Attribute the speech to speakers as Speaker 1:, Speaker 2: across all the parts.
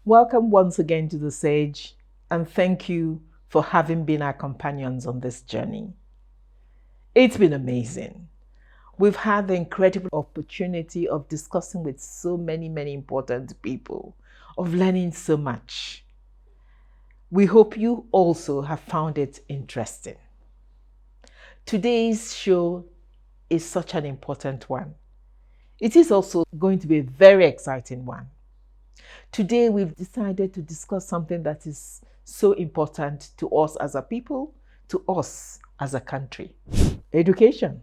Speaker 1: Welcome once again to the Sage, and thank you for having been our companions on this journey. It's been amazing. We've had the incredible opportunity of discussing with so many important people, of learning so much. We hope you also have found it interesting. Today's show is such an important one. It is also going to be a very exciting one. Today, we've decided to discuss something that is so important to us as a people, to us as a country. Education.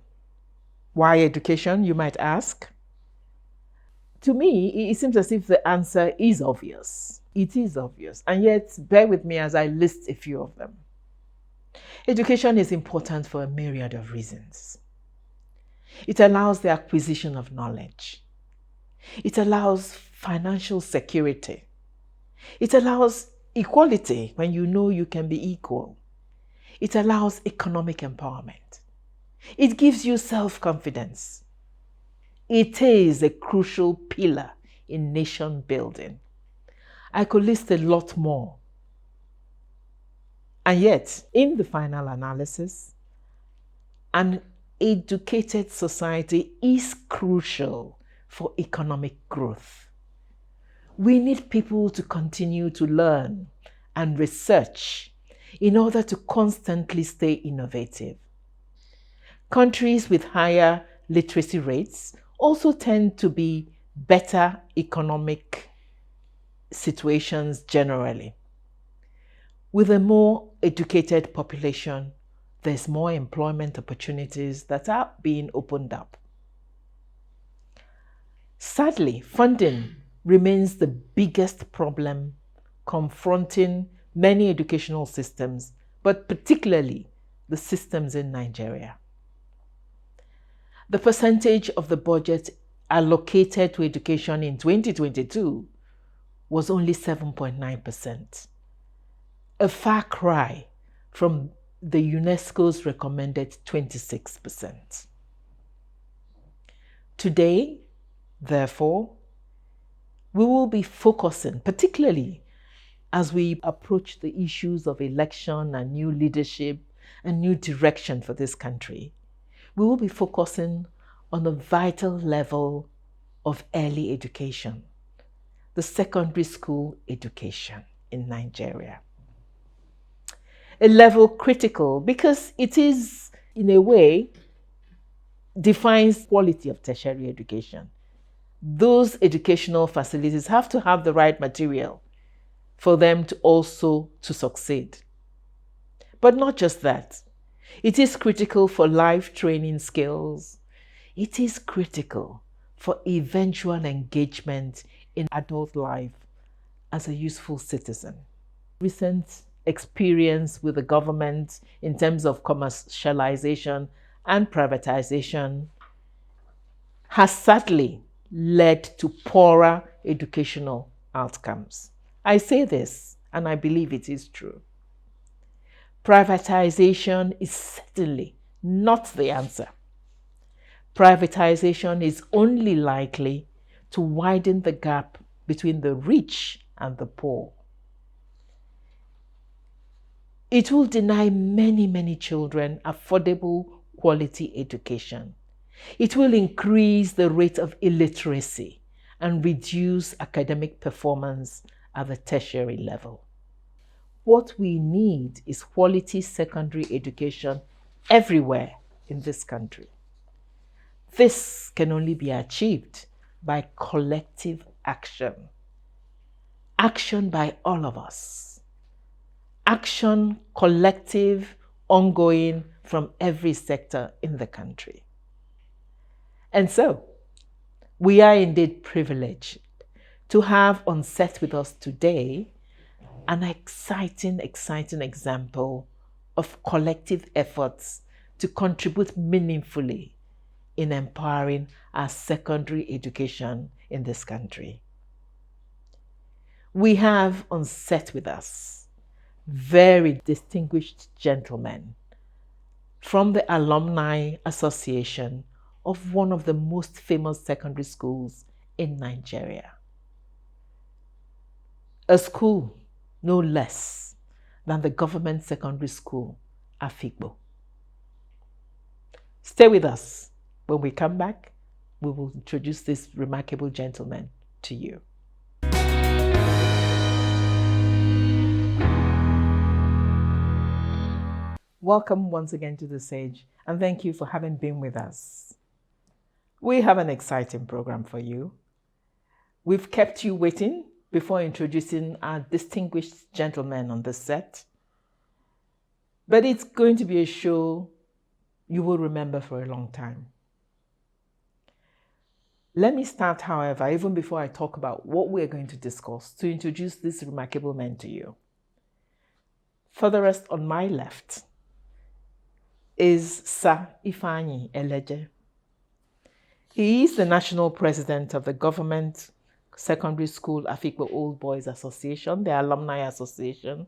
Speaker 1: Why education, you might ask? To me, it seems as if the answer is obvious. It is obvious, and yet bear with me as I list a few of them. Education is important for a myriad of reasons. It allows the acquisition of knowledge. It allows financial security. It allows equality when you know you can be equal. It allows economic empowerment. It gives you self-confidence. It is a crucial pillar in nation building. I could list a lot more. And yet, in the final analysis, an educated society is crucial for economic growth. We need people to continue to learn and research in order to constantly stay innovative. Countries with higher literacy rates also tend to be better economic situations generally. With a more educated population, there's more employment opportunities that are being opened up. Sadly, funding remains the biggest problem confronting many educational systems, but particularly the systems in Nigeria. The percentage of the budget allocated to education in 2022 was only 7.9%, a far cry from the UNESCO's recommended 26%. Today, therefore, we will be focusing, particularly as we approach the issues of election and new leadership and new direction for this country, we will be focusing on the vital level of early education, the secondary school education in Nigeria. A level critical because it is, in a way, defines quality of tertiary education. Those educational facilities have to have the right material for them to also succeed. But not just that. It is critical for life training skills. It is critical for eventual engagement in adult life as a useful citizen. Recent experience with the government in terms of commercialization and privatization has sadly led to poorer educational outcomes. I say this, and I believe it is true. Privatization is certainly not the answer. Privatization is only likely to widen the gap between the rich and the poor. It will deny many children affordable quality education. It will increase the rate of illiteracy and reduce academic performance at the tertiary level. What we need is quality secondary education everywhere in this country. This can only be achieved by collective action. Action by all of us. Action, collective, ongoing from every sector in the country. And so, we are indeed privileged to have on set with us today an exciting example of collective efforts to contribute meaningfully in empowering our secondary education in this country. We have on set with us very distinguished gentlemen from the Alumni Association of one of the most famous secondary schools in Nigeria. a school no less than the government secondary school, Afikpo. Stay with us. When we come back, we will introduce this remarkable gentleman to you. Welcome once again to the Sage, and thank you for having been with us. We have an exciting program for you. We've kept you waiting before introducing our distinguished gentleman on the set, but it's going to be a show you will remember for a long time. Let me start, however, even before I talk about what we're going to discuss, to introduce this remarkable man to you. Furthest on my left is Sir Ifeanyi Eleje. He is the national president of the Government Secondary School Afikpo Old Boys Association, the Alumni Association,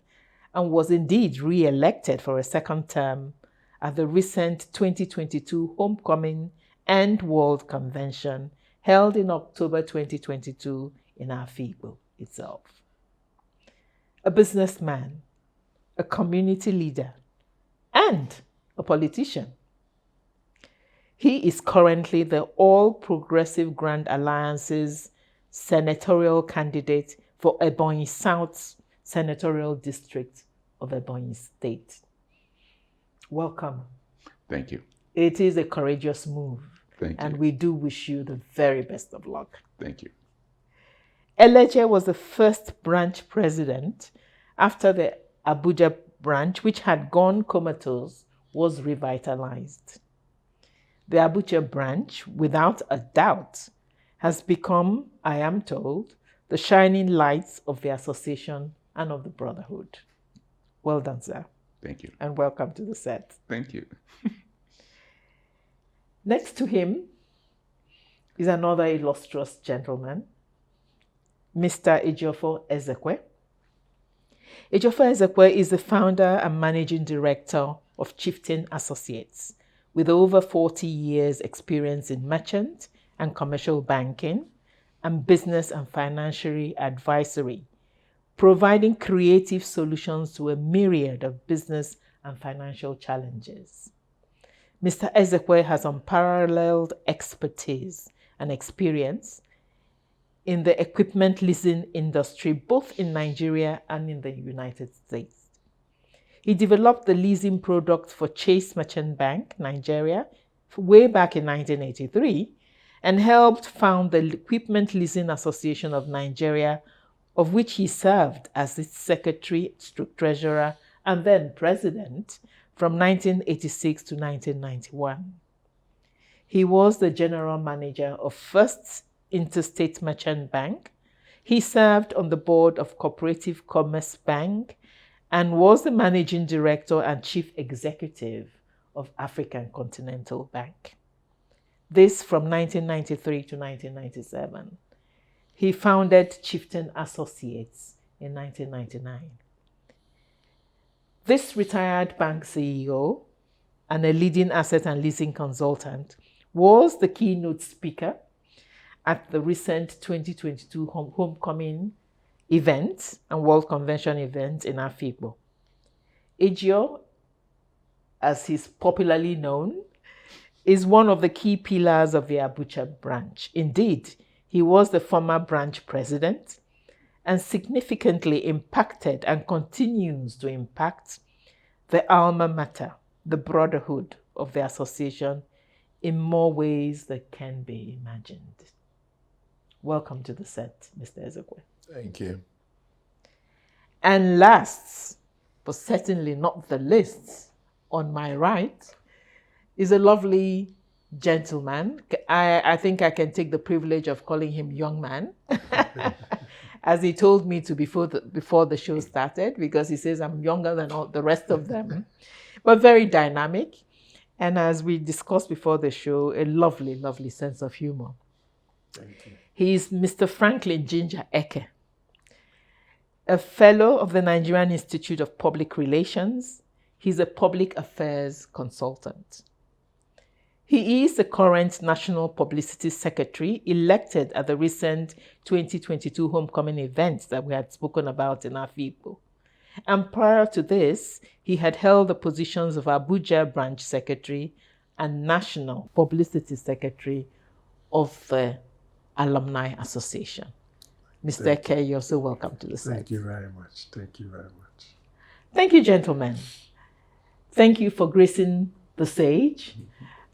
Speaker 1: and was indeed re-elected for a second term at the recent 2022 Homecoming and World Convention held in October 2022 in Afikpo itself. A businessman, a community leader, and a politician. He is currently the All Progressive Grand Alliance's senatorial candidate for Ebonyi South Senatorial District of Ebonyi State. Welcome.
Speaker 2: Thank you.
Speaker 1: It is a courageous move.
Speaker 2: Thank you.
Speaker 1: And we do wish you the very best of luck.
Speaker 2: Thank you.
Speaker 1: Eleje was the first branch president after the Abuja branch, which had gone comatose, was revitalized. The Abuja branch, without a doubt, has become, I am told, the shining lights of the association and of the brotherhood. Well done, sir.
Speaker 2: Thank you.
Speaker 1: And welcome to the set.
Speaker 2: Thank you.
Speaker 1: Next to him is another illustrious gentleman, Mr. Ejiofor Ezekwe. Ejiofor Ezekwe is the founder and managing director of Chieftain Associates, with over 40 years experience in merchant and commercial banking and business and financial advisory, providing creative solutions to a myriad of business and financial challenges. Mr. Ezekwe has unparalleled expertise and experience in the equipment leasing industry, both in Nigeria and in the United States. He developed the leasing product for Chase Merchant Bank, Nigeria, way back in 1983, and helped found the Equipment Leasing Association of Nigeria, of which he served as its secretary, treasurer, and then president from 1986 to 1991. He was the general manager of First Interstate Merchant Bank. He served on the board of Cooperative Commerce Bank and was the managing director and chief executive of African Continental Bank. This from 1993 to 1997. He founded Chieftain Associates in 1999. This retired bank CEO and a leading asset and leasing consultant was the keynote speaker at the recent 2022 Homecoming event and World Convention event in Afikpo. Ejio, as he's popularly known, is one of the key pillars of the Abuja branch. Indeed, he was the former branch president and significantly impacted and continues to impact the Alma Mater, the brotherhood of the association, in more ways than can be imagined. Welcome to the set, Mr. Ezekwe.
Speaker 3: Thank you.
Speaker 1: And last, but certainly not the least, on my right, is a lovely gentleman. I think I can take the privilege of calling him young man, as he told me to before the show started, because he says I'm younger than all the rest of them, but very dynamic. And as we discussed before the show, a lovely, lovely sense of humor.
Speaker 3: Thank you.
Speaker 1: He is Mr. Franklin Ginger Eke, a fellow of the Nigerian Institute of Public Relations. He's a public affairs consultant. He is the current National Publicity Secretary, elected at the recent 2022 homecoming event that we had spoken about in Afikpo. And prior to this, he had held the positions of Abuja Branch Secretary and National Publicity Secretary of the Alumni Association. Mr. K, you're so welcome to the site.
Speaker 3: Thank you very much. Thank you very much.
Speaker 1: Thank you, gentlemen. Thank you for gracing the sage.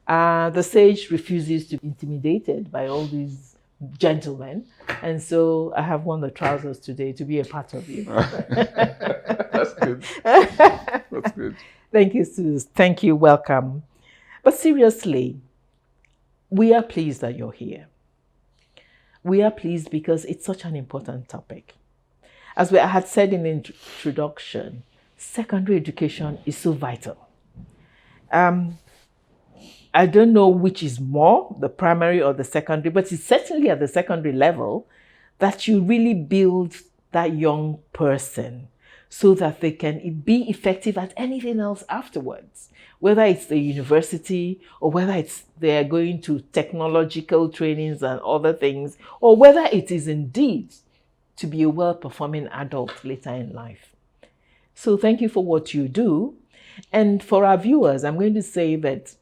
Speaker 1: The sage refuses to be intimidated by all these gentlemen. And so I have worn the trousers today to be a part of you.
Speaker 3: That's good. That's good.
Speaker 1: Thank you, Suze. Thank you. Welcome. But seriously, we are pleased that you're here. We are pleased because it's such an important topic. As I had said in the introduction, secondary education is so vital. I don't know which is more, the primary or the secondary, but it's certainly at the secondary level that you really build that young person so that they can be effective at anything else afterwards, whether it's the university or whether it's they're going to technological trainings and other things, or whether it is indeed to be a well-performing adult later in life. So thank you for what you do. And for our viewers, I'm going to say that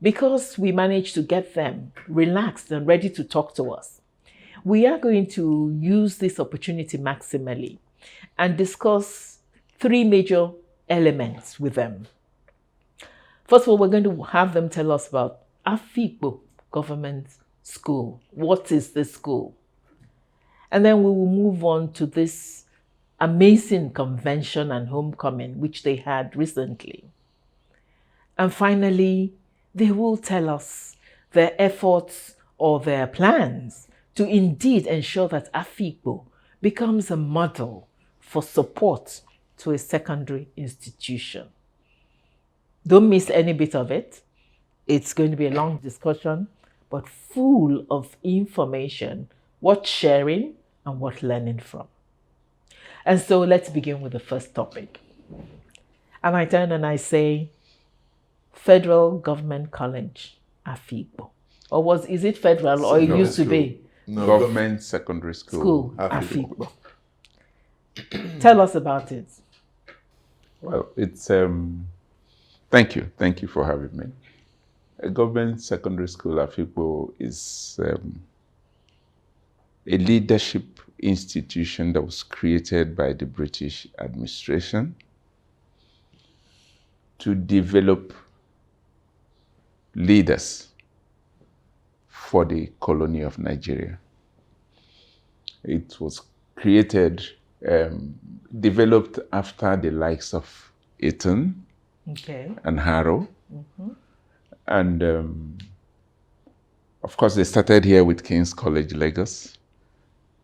Speaker 1: because we managed to get them relaxed and ready to talk to us, we are going to use this opportunity maximally and discuss 3 major elements with them. First of all, we're going to have them tell us about Afikpo Government School. What is this school? And then we will move on to this amazing convention and homecoming, which they had recently. And finally, they will tell us their efforts or their plans to indeed ensure that Afikpo becomes a model for support to a secondary institution. Don't miss any bit of it. It's going to be a long discussion, but full of information, worth sharing and worth learning from. And so let's begin with the first topic. And I turn and I say, Federal Government College, Afikpo. Or is it federal or it used to be?
Speaker 3: No,
Speaker 2: Government Secondary School.
Speaker 1: Afikpo. Tell us about it.
Speaker 2: Well, it's thank you for having me. A government secondary school, Afikpo, is a leadership institution that was created by the British administration to develop leaders for the colony of Nigeria. It was created, developed after the likes of Eton and Harrow. And of course, they started here with King's College, Lagos.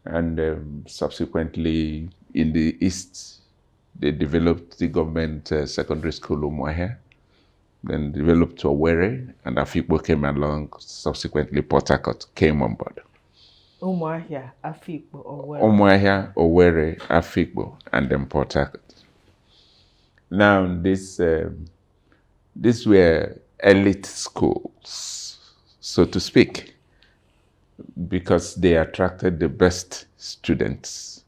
Speaker 2: And subsequently, in the East, they developed the government secondary school, Umuahia. Then developed to Owerri, and Afikpo came along. Subsequently, Port Harcourt came on board.
Speaker 1: Umuahia, Afikpo, Owerri.
Speaker 2: Umuahia, Owerri, Afikpo, and then Port Harcourt. Now, these were elite schools, so to speak, because they attracted the best students.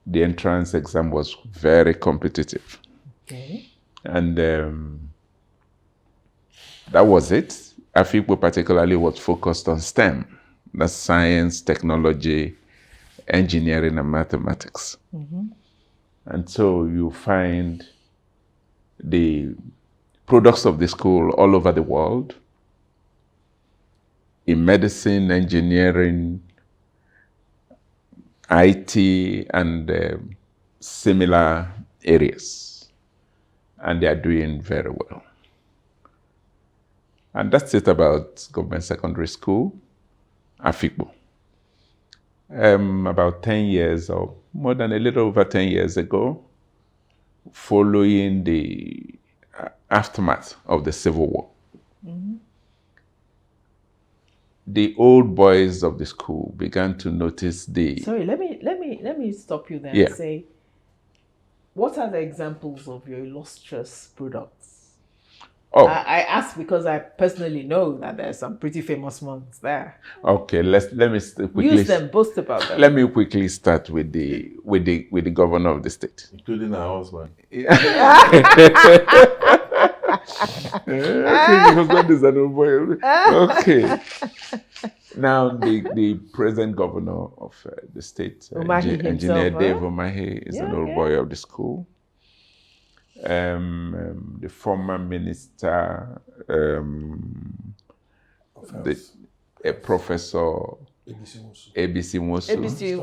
Speaker 2: The entrance exam was very competitive.
Speaker 1: Okay.
Speaker 2: And that was it. Afikpo particularly was focused on STEM. That's science, technology, engineering, and mathematics. And so you find the products of the school all over the world in medicine, engineering, IT, and similar areas. And they are doing very well. And that's it about government secondary school, Afikpo. About 10 years or more than a little over 10 years ago, following the aftermath of the Civil War, the old boys of the school began to notice the...
Speaker 1: Sorry, let me stop you there
Speaker 2: Yeah.
Speaker 1: and say, what are the examples of your illustrious products?
Speaker 2: Oh,
Speaker 1: I ask because I personally know that there's some pretty famous ones there.
Speaker 2: okay. Let me quickly
Speaker 1: Use them, boast about them.
Speaker 2: let me quickly start with the governor of the state.
Speaker 3: Including our husband.
Speaker 2: Okay, your husband is an old boy. Okay. Now, the present governor of the state,
Speaker 1: Umahi
Speaker 2: Engineer
Speaker 1: himself,
Speaker 2: Dave
Speaker 1: huh?
Speaker 2: Umahi, is an
Speaker 1: Yeah,
Speaker 2: old
Speaker 1: yeah.
Speaker 2: boy of the school. The former minister, Professor ABC Mosu,
Speaker 1: ABC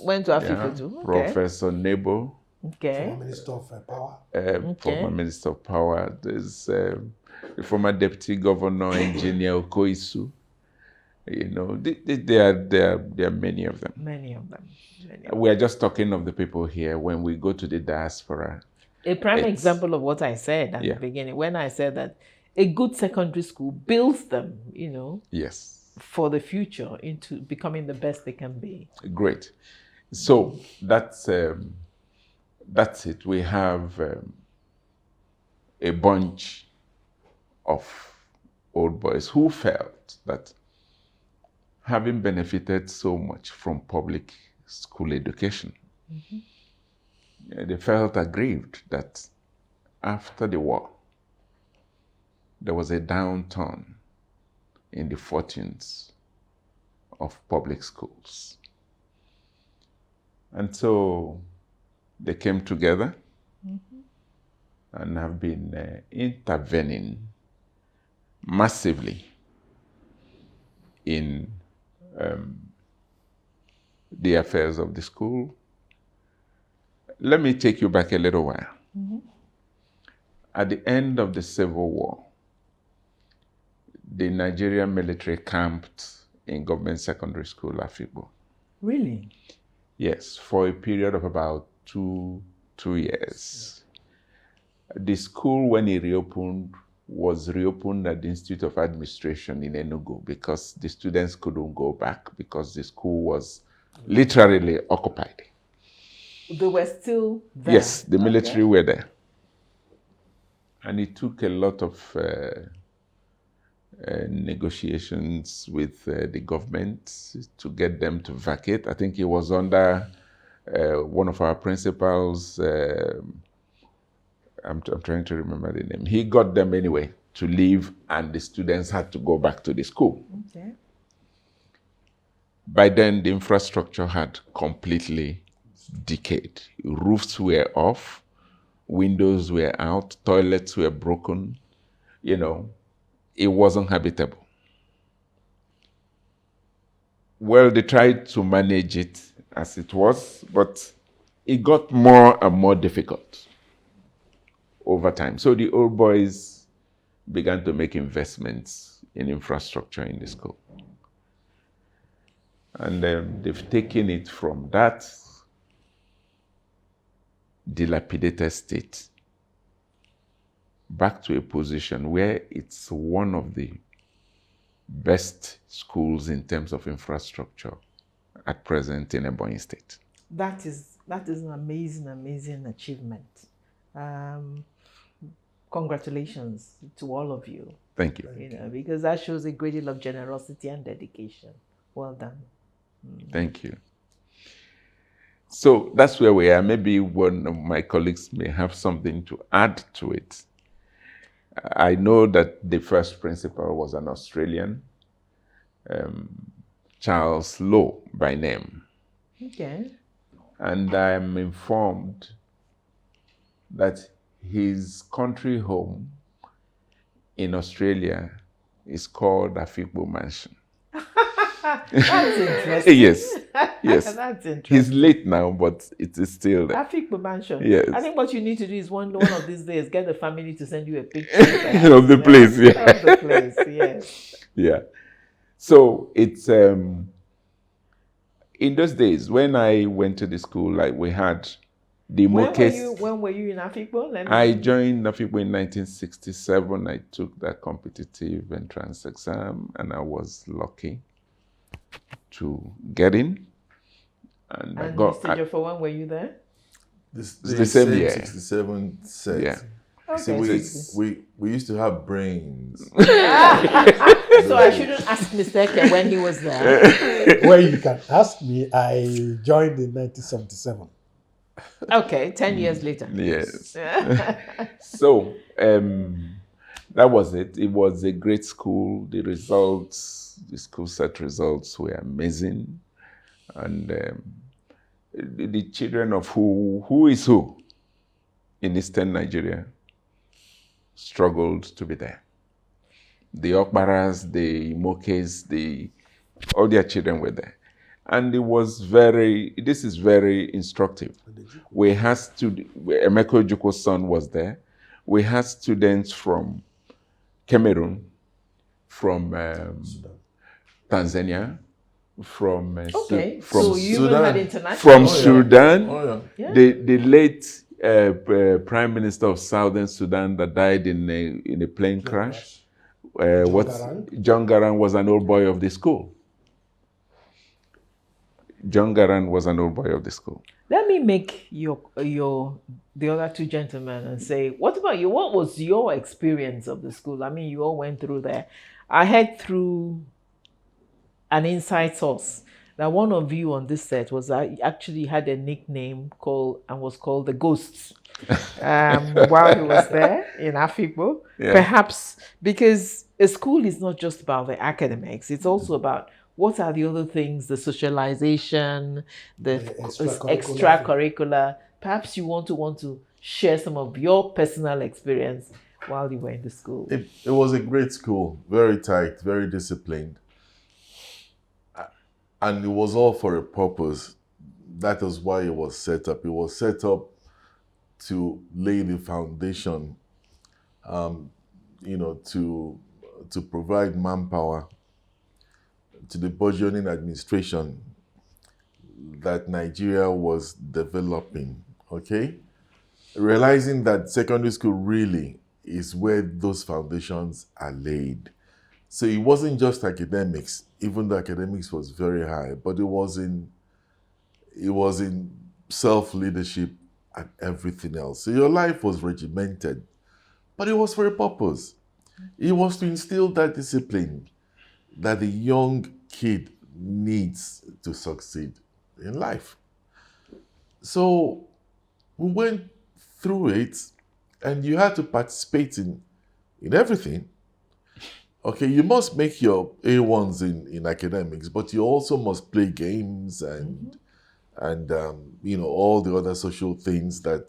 Speaker 1: went to Afikpo too. Okay.
Speaker 2: Professor Nebo,
Speaker 1: Okay.
Speaker 3: Minister of Power.
Speaker 2: former Minister of Power. There's the former Deputy Governor, Engineer Okoisu. You know, there are many of them.
Speaker 1: Many of them.
Speaker 2: We are just talking of the people here. When we go to the diaspora,
Speaker 1: A prime example of what I said at the beginning, when I said that a good secondary school builds them, you know,
Speaker 2: yes,
Speaker 1: for the future into becoming the best they can be.
Speaker 2: Great. So that's it. We have a bunch of old boys who felt that having benefited so much from public school education, they felt aggrieved that after the war, there was a downturn in the fortunes of public schools. And so they came together and have been intervening massively in the affairs of the school. Let me take you back a little while. At the end of the Civil War, the Nigerian military camped in government secondary school, Afikpo.
Speaker 1: Really?
Speaker 2: Yes, for a period of about two years. The school, when it reopened, was reopened at the Institute of Administration in Enugu because the students couldn't go back because the school was literally occupied.
Speaker 1: They were still there?
Speaker 2: Yes, the military were there. And it took a lot of negotiations with the government to get them to vacate. I think it was under one of our principals. I'm trying to remember the name. He got them anyway to leave, and the students had to go back to the school.
Speaker 1: Okay.
Speaker 2: By then, the infrastructure had completely decayed. Roofs were off, windows were out, toilets were broken. You know, it wasn't habitable. Well, they tried to manage it as it was, but it got more and more difficult over time. So the old boys began to make investments in infrastructure in the school. And they've taken it from that dilapidated state back to a position where it's one of the best schools in terms of infrastructure at present in Ebonyi State.
Speaker 1: That is an amazing achievement. Congratulations to all of you.
Speaker 2: Thank you.
Speaker 1: You know, because that shows a great deal of generosity and dedication. Well done.
Speaker 2: Thank you. So that's where we are. Maybe one of my colleagues may have something to add to it. I know that the first principal was an Australian, Charles Lowe by name.
Speaker 1: Okay.
Speaker 2: And I'm informed that his country home in Australia is called Afikpo Mansion.
Speaker 1: That's interesting.
Speaker 2: Yes.
Speaker 1: That's interesting.
Speaker 2: He's late now, but it is still there.
Speaker 1: Afikpo Mansion.
Speaker 2: Yes.
Speaker 1: I think what you need to do is one of these days get the family to send you a picture
Speaker 2: of the place. Yeah.
Speaker 1: Of the place. Yes.
Speaker 2: Yeah. So it's in those days when I went to the school, like we had the mock test.
Speaker 1: When were you in Afikpo?
Speaker 2: I joined Afikpo in 1967. I took that competitive entrance exam, and I was lucky to get in. And I got.
Speaker 1: Mr. Joffa, when were you there?
Speaker 3: This
Speaker 2: the same year.
Speaker 3: 67 set.
Speaker 2: Yeah.
Speaker 3: See,
Speaker 1: Okay, 60.
Speaker 3: we used to have brains.
Speaker 1: So I shouldn't ask Mr. Eke when he was there.
Speaker 4: Well, you can ask me. I joined in 1977.
Speaker 1: Okay, 10 years later.
Speaker 2: Yes. So that was it. It was a great school. The results, the school set results were amazing. And the children of who is who in Eastern Nigeria struggled to be there. The Okbaras, the Mokes, all their children were there. And this is very instructive. We had Emeko Ojukwo's son was there. We had students from Cameroon, from Tanzania, from
Speaker 1: Okay,
Speaker 2: from
Speaker 1: so you even
Speaker 3: Sudan.
Speaker 1: had international.
Speaker 2: from Sudan.
Speaker 3: Oh yeah.
Speaker 2: The late Prime Minister of Southern Sudan that died in a plane crash. John Garang was an old boy of the school. John Garang was an old boy of the school.
Speaker 1: Let me make the other two gentlemen and say, what about you? What was your experience of the school? I mean, you all went through there. I heard through an inside source that one of you on this set actually had a nickname was called the Ghosts while he was there in Afikpo.
Speaker 2: Yeah.
Speaker 1: Perhaps because a school is not just about the academics, it's also about what are the other things, the socialization, the extracurricular. Perhaps you want to share some of your personal experience while you were in the school.
Speaker 3: It was a great school, very tight, very disciplined. And it was all for a purpose. That is why it was set up. It was set up to lay the foundation, to provide manpower to the burgeoning administration that Nigeria was developing, okay? Realizing that secondary school really is where those foundations are laid. So it wasn't just academics, even though academics was very high, but it was in self-leadership and everything else. So your life was regimented, but it was for a purpose. It was to instill that discipline that the young kid needs to succeed in life. So we went through it, and you had to participate in everything. Okay, you must make your A1s in academics, but you also must play games and all the other social things that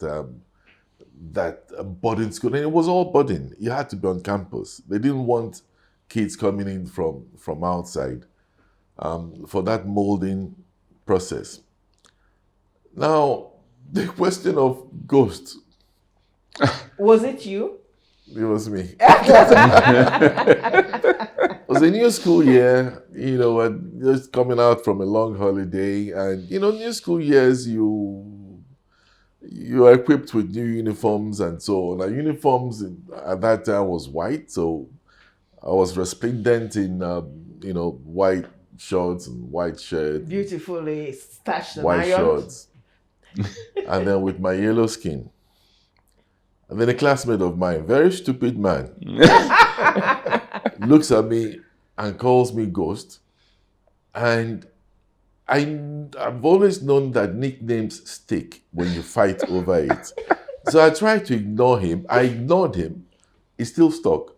Speaker 3: boarding school. And it was all boarding. You had to be on campus. They didn't want kids coming in from outside for that molding process. Now, the question of ghosts.
Speaker 1: Was it you?
Speaker 3: It was me. It was a new school year, just coming out from a long holiday. And, new school years, you are equipped with new uniforms and so on. Our uniforms at that time was white, so I was resplendent in, white shorts and white shirt.
Speaker 1: Beautifully starched and
Speaker 3: white
Speaker 1: ironed.
Speaker 3: shorts. And then with my yellow skin. And then a classmate of mine, very stupid man, looks at me and calls me Ghost. And I've always known that nicknames stick when you fight over it. So I tried to ignore him. I ignored him. He still stuck.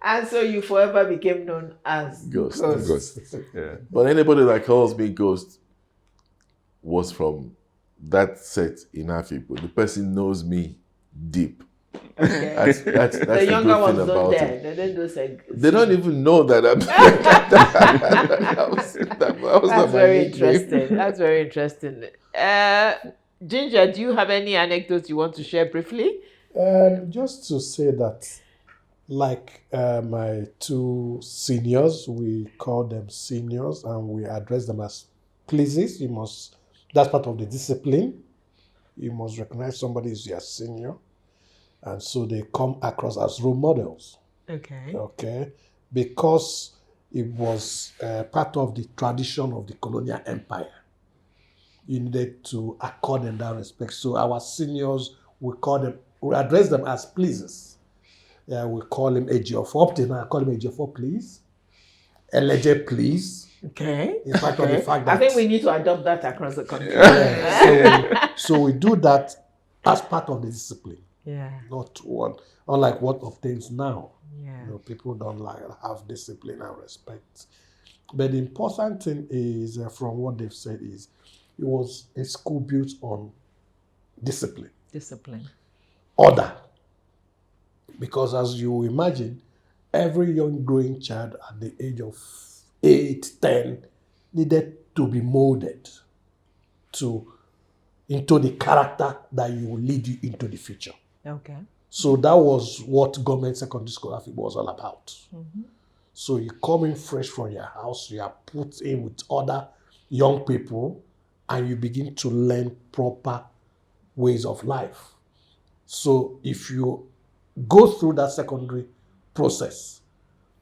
Speaker 1: And so you forever became known as
Speaker 3: Ghost.
Speaker 2: Yeah.
Speaker 3: But anybody that calls me Ghost was from that set in Afikpo. The person knows me deep.
Speaker 1: Okay.
Speaker 3: That's
Speaker 1: The younger
Speaker 3: good
Speaker 1: ones
Speaker 3: thing
Speaker 1: don't
Speaker 3: about
Speaker 1: dare.
Speaker 3: it.
Speaker 1: They don't do
Speaker 3: They don't even know that I'm. that was
Speaker 1: That's
Speaker 3: not my
Speaker 1: very
Speaker 3: nickname.
Speaker 1: interesting. That's very interesting. Ginger, do you have any anecdotes you want to share briefly?
Speaker 4: Just to say that, like my two seniors, we call them seniors and we address them as pleases. That's part of the discipline. You must recognize somebody is your senior. And so they come across as role models. Okay. Because it was part of the tradition of the colonial empire. you needed to accord them that respect. So our seniors, we address them as pleases. Yeah, we call him Ejiofor. Till now, I call him Ejiofor, please. Eleje, please.
Speaker 1: Okay.
Speaker 4: In fact, on the fact
Speaker 1: I
Speaker 4: that
Speaker 1: think we need to adopt that across the country.
Speaker 4: so we do that as part of the discipline.
Speaker 1: Yeah.
Speaker 4: Not one, unlike what obtains now.
Speaker 1: Yeah.
Speaker 4: You know, people don't have discipline and respect. But the important thing is, from what they've said, is it was a school built on discipline, order. Because as you imagine, every young growing child at the age of 8, 10 needed to be molded into the character that you will lead you into the future.
Speaker 1: Okay.
Speaker 4: So that was what government secondary school Afikpo was all about. So you come in fresh from your house, you are put in with other young people, and you begin to learn proper ways of life. So if you go through that secondary process,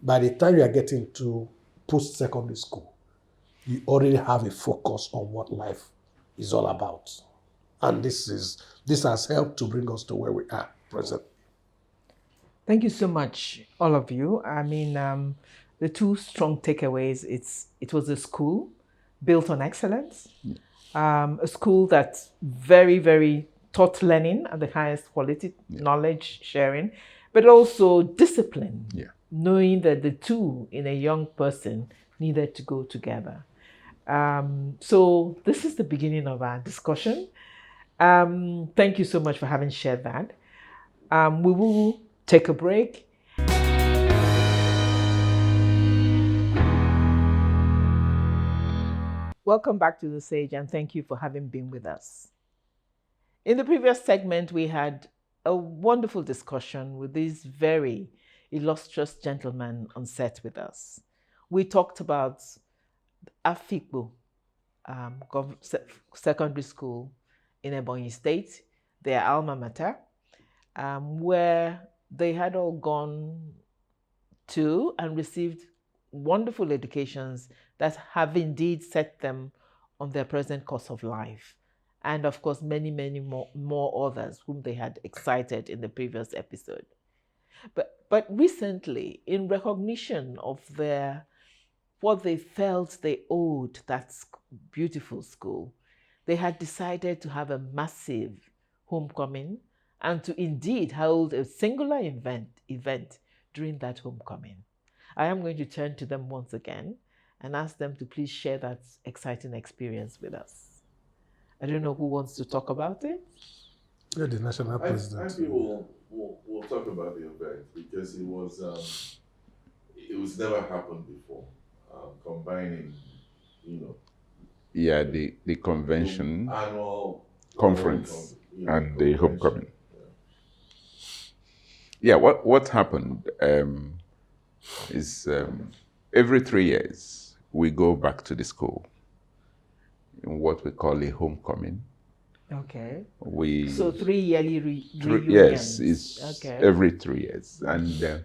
Speaker 4: by the time you are getting to post-secondary school, you already have a focus on what life is all about. And this has helped to bring us to where we are presently.
Speaker 1: Thank you so much, all of you. I mean, the two strong takeaways, it was a school built on excellence, a school that very, very taught learning at the highest quality, knowledge sharing, but also discipline, knowing that the two in a young person needed to go together. So this is the beginning of our discussion. Thank you so much for having shared that. We will take a break. Welcome back to The Sage, and thank you for having been with us. In the previous segment, we had a wonderful discussion with these very illustrious gentlemen on set with us. We talked about Afikpo Secondary School in Ebonyi State, their alma mater, where they had all gone to and received wonderful educations that have indeed set them on their present course of life. And of course, many, many more others whom they had excited in the previous episode. But recently, in recognition of what they felt they owed that beautiful school, they had decided to have a massive homecoming and to indeed hold a singular event during that homecoming. I am going to turn to them once again and ask them to please share that exciting experience with us. I don't know who wants to talk about it.
Speaker 4: You're the national president.
Speaker 3: I think we'll talk about the event because it was never happened before. Combining,
Speaker 2: the convention,
Speaker 3: annual
Speaker 2: conference, and the homecoming. What happened is every 3 years we go back to the school in what we call a homecoming.
Speaker 1: Okay.
Speaker 2: So
Speaker 1: 3 yearly reunions.
Speaker 2: Yes, it's every 3 years, and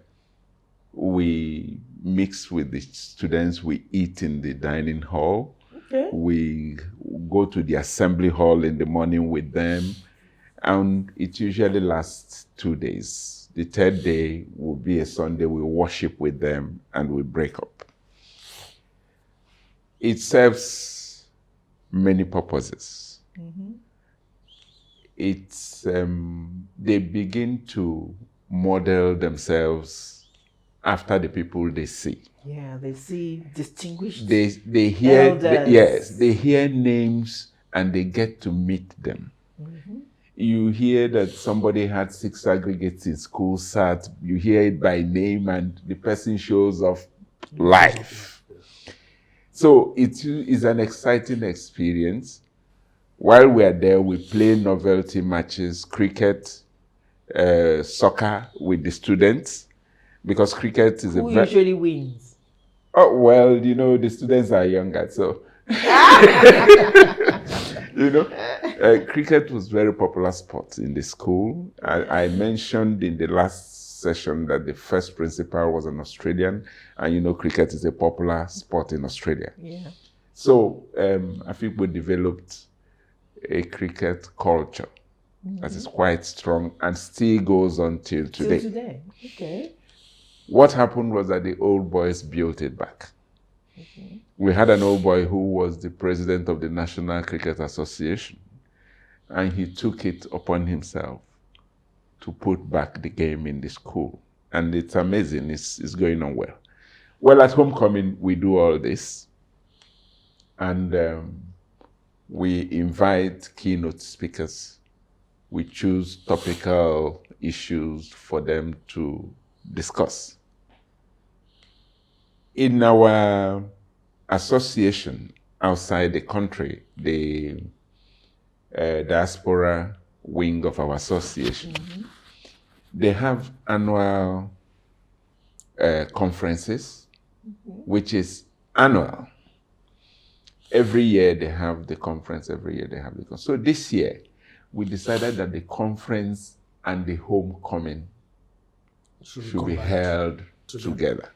Speaker 2: we mix with the students. We eat in the dining hall. Okay. We go to the assembly hall in the morning with them, and it usually lasts 2 days. The third day will be a Sunday. We worship with them and we break up. It serves many purposes. It's they begin to model themselves after the people they see.
Speaker 1: Yeah, they see distinguished.
Speaker 2: They hear they hear names and they get to meet them. You hear that somebody had 6 aggregates in school sat, you hear it by name and the person shows off life. So it is an exciting experience. While we are there, we play novelty matches, cricket, soccer with the students, because cricket is
Speaker 1: Who usually wins?
Speaker 2: Oh, well, the students are younger, so cricket was very popular sport in the school. I mentioned in the last session that the first principal was an Australian, and cricket is a popular sport in Australia.
Speaker 1: Yeah.
Speaker 2: So I think we developed a cricket culture that is quite strong and still goes on till today.
Speaker 1: Till today. Okay.
Speaker 2: What happened was that the old boys built it back.
Speaker 1: Okay.
Speaker 2: We had an old boy who was the president of the National Cricket Association, and he took it upon himself to put back the game in the school. And it's amazing, it's going on well. Well, at homecoming, we do all this, and we invite keynote speakers. We choose topical issues for them to discuss. In our association outside the country, the diaspora wing of our association, they have annual conferences, which is annual. Every year they have the conference, So this year, we decided that the conference and the homecoming should be held together.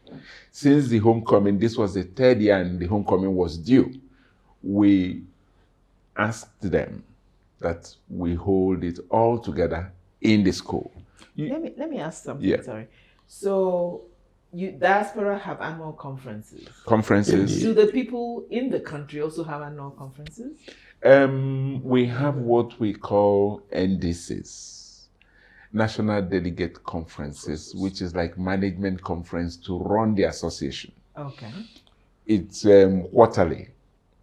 Speaker 2: Since the homecoming, this was the third year and the homecoming was due, we asked them that we hold it all together in the school.
Speaker 1: Let me ask something,
Speaker 2: Yeah.
Speaker 1: sorry. So you diaspora have annual conferences.
Speaker 2: Conferences.
Speaker 1: Do the people in the country also have annual conferences?
Speaker 2: We have what we call NDCs, National Delegate Conferences, which is like management conference to run the association.
Speaker 1: Okay.
Speaker 2: It's quarterly.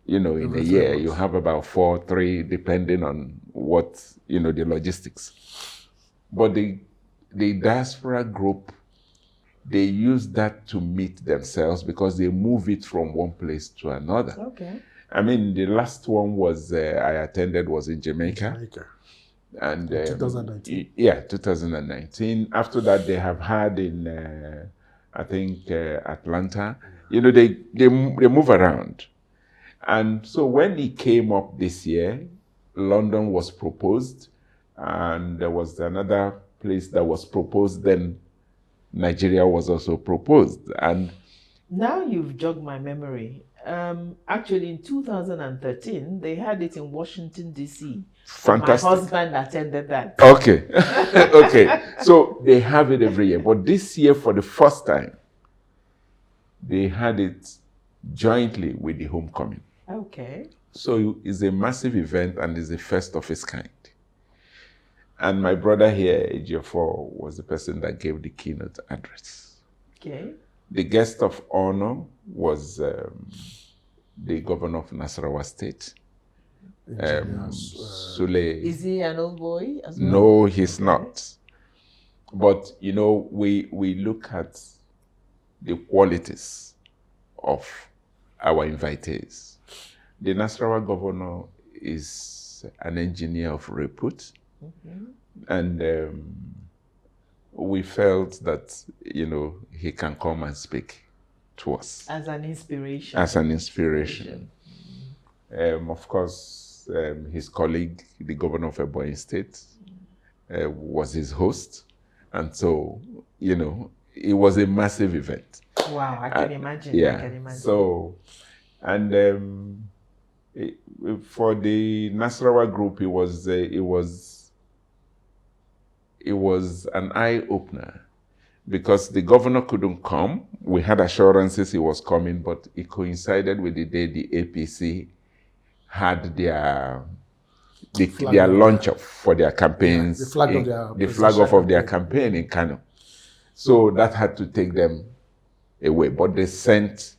Speaker 2: In a year, you have about 4, 3, depending on what, the logistics. But the diaspora group, they use that to meet themselves because they move it from one place to another.
Speaker 1: Okay.
Speaker 2: I mean, the last one was I attended was in Jamaica. And
Speaker 4: 2019.
Speaker 2: Yeah, 2019. After that, they have had in, I think, Atlanta. They move around. And so when it came up this year, London was proposed, and there was another place that was proposed. Then Nigeria was also proposed. And
Speaker 1: now you've jogged my memory. Actually, in 2013, they had it in Washington, D.C.
Speaker 2: Fantastic.
Speaker 1: My husband attended that.
Speaker 2: Okay. Okay. So they have it every year. But this year, for the first time, they had it jointly with the homecoming.
Speaker 1: Okay.
Speaker 2: So it's a massive event and it's the first of its kind. And my brother here, Ejiofor, was the person that gave the keynote address.
Speaker 1: Okay.
Speaker 2: The guest of honor was the governor of Nasarawa State, Sule.
Speaker 1: Is he an old boy as well?
Speaker 2: No, he's not. But, we look at the qualities of our invitees. The Nasarawa governor is an engineer of repute. And we felt that, he can come and speak to us.
Speaker 1: As an inspiration.
Speaker 2: As an inspiration. Of course, his colleague, the governor of Ebonyi State, was his host. And so, it was a massive event.
Speaker 1: Wow, I can imagine.
Speaker 2: Yeah.
Speaker 1: I can imagine.
Speaker 2: So, and for the Nasarawa group, it was an eye-opener because the governor couldn't come. We had assurances he was coming, but it coincided with the day the APC had their launch for their campaigns.
Speaker 4: The flag
Speaker 2: off of their campaign in Kano. So that had to take them away, but they sent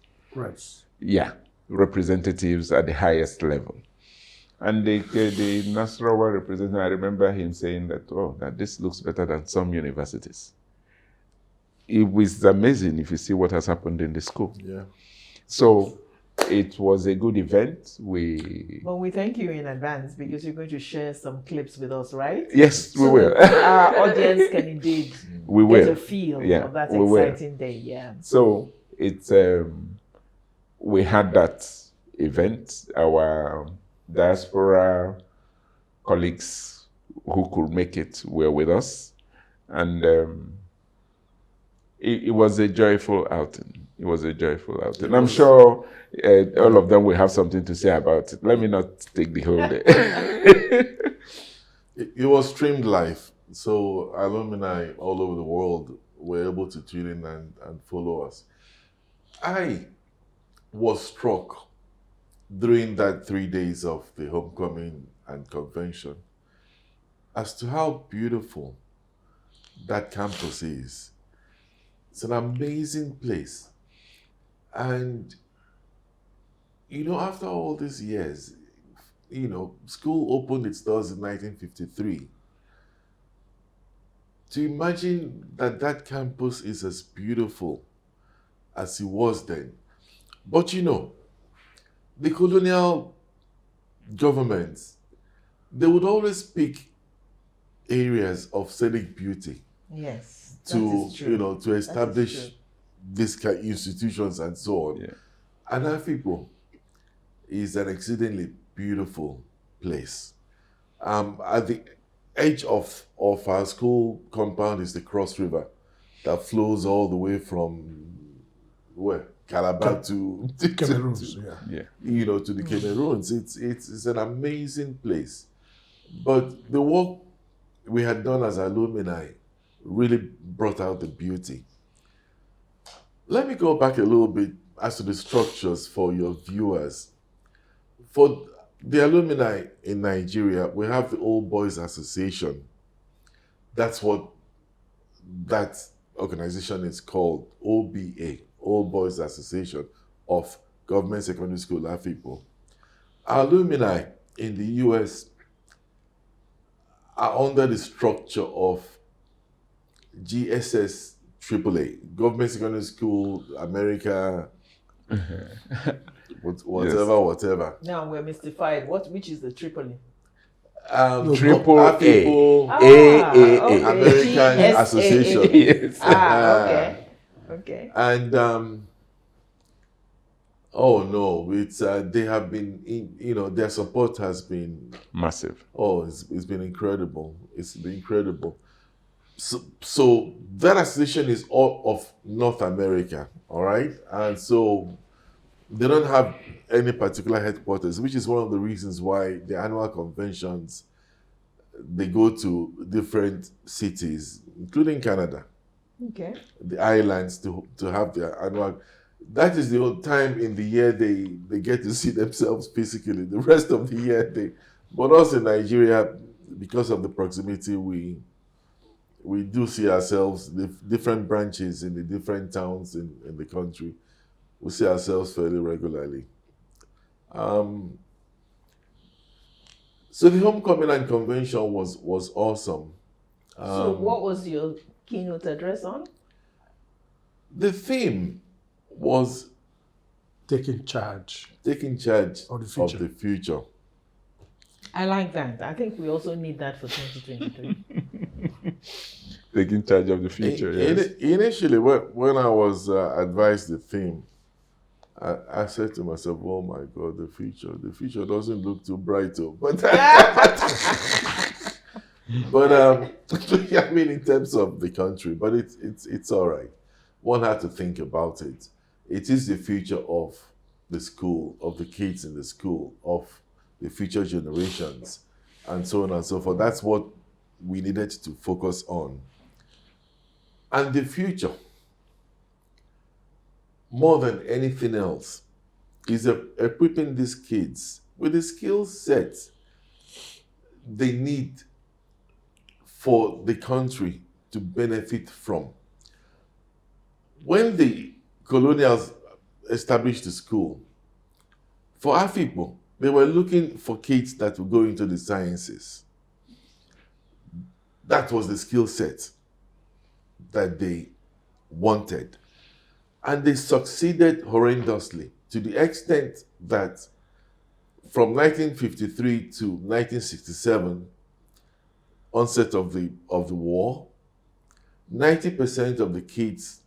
Speaker 2: representatives at the highest level. And the Nasarawa representative, I remember him saying that this looks better than some universities. It was amazing if you see what has happened in the school.
Speaker 3: Yeah.
Speaker 2: So it was a good event.
Speaker 1: Well, we thank you in advance because you're going to share some clips with us, right?
Speaker 2: Yes, we will.
Speaker 1: Our audience can indeed get a feel of that exciting day. Yeah.
Speaker 2: So it's we had that event. Our diaspora colleagues who could make it were with us, and it was a joyful outing. It was a joyful outing. I'm sure all of them will have something to say about it. Let me not take the whole day.
Speaker 3: It was streamed live, so alumni all over the world were able to tune in and follow us. I was struck during that 3 days of the homecoming and convention as to how beautiful that campus is. It's an amazing place. And, after all these years, school opened its doors in 1953. To imagine that that campus is as beautiful as it was then. But the colonial governments, they would always pick areas of scenic beauty
Speaker 1: Yes.
Speaker 3: to
Speaker 1: that is true.
Speaker 3: to establish these kind of institutions and so on.
Speaker 2: Yeah.
Speaker 3: And Afikpo is an exceedingly beautiful place. At the edge of our school compound is the Cross River that flows all the way from where? Calabar to
Speaker 4: Cameroons, yeah.
Speaker 2: Yeah.
Speaker 3: to the Cameroons. It's an amazing place. But the work we had done as alumni really brought out the beauty. Let me go back a little bit as to the structures for your viewers. For the alumni in Nigeria, we have the Old Boys Association. That's what that organization is called, OBA, Old Boys Association of Government Secondary School Afikpo. Our alumni in the US are under the structure of GSS AAA, Government Secondary School America, whatever.
Speaker 1: Now we're mystified. Which is the Tripoli?
Speaker 2: Triple A.
Speaker 3: Afikpo
Speaker 1: Okay.
Speaker 3: American
Speaker 1: GSAA.
Speaker 3: Association.
Speaker 2: Yes.
Speaker 1: Okay.
Speaker 3: And oh no, it's they have been their support has been
Speaker 2: Massive.
Speaker 3: it's been incredible. It's been incredible. So that association is all of North America, all right? And so they don't have any particular headquarters, which is one of the reasons why the annual conventions, they go to different cities, including Canada,
Speaker 1: Okay.
Speaker 3: the islands, to have their annual. That is the only time in the year they get to see themselves physically. The rest of the year, but us in Nigeria, because of the proximity, we do see ourselves, the different branches in the different towns in the country. We see ourselves fairly regularly. So the homecoming and convention was awesome.
Speaker 1: So what was your keynote address on?
Speaker 3: The theme was
Speaker 4: Taking charge.
Speaker 3: of the future.
Speaker 1: I like that. I think we also need that for 2023.
Speaker 2: Taking charge of the future, yes.
Speaker 3: Initially, when I was advised the theme, I said to myself, "Oh my God, the future doesn't look too bright, though." But I mean, in terms of the country, but it's all right. One had to think about it. It is the future of the school, of the kids in the school, of the future generations, and so on and so forth. That's what we needed to focus on. And the future, more than anything else, is equipping these kids with the skill sets they need for the country to benefit from. When the colonials established the school, for Afikpo, they were looking for kids that would go into the sciences. That was the skill set that they wanted. And they succeeded horrendously, to the extent that from 1953 to 1967, onset of the war, 90% of the kids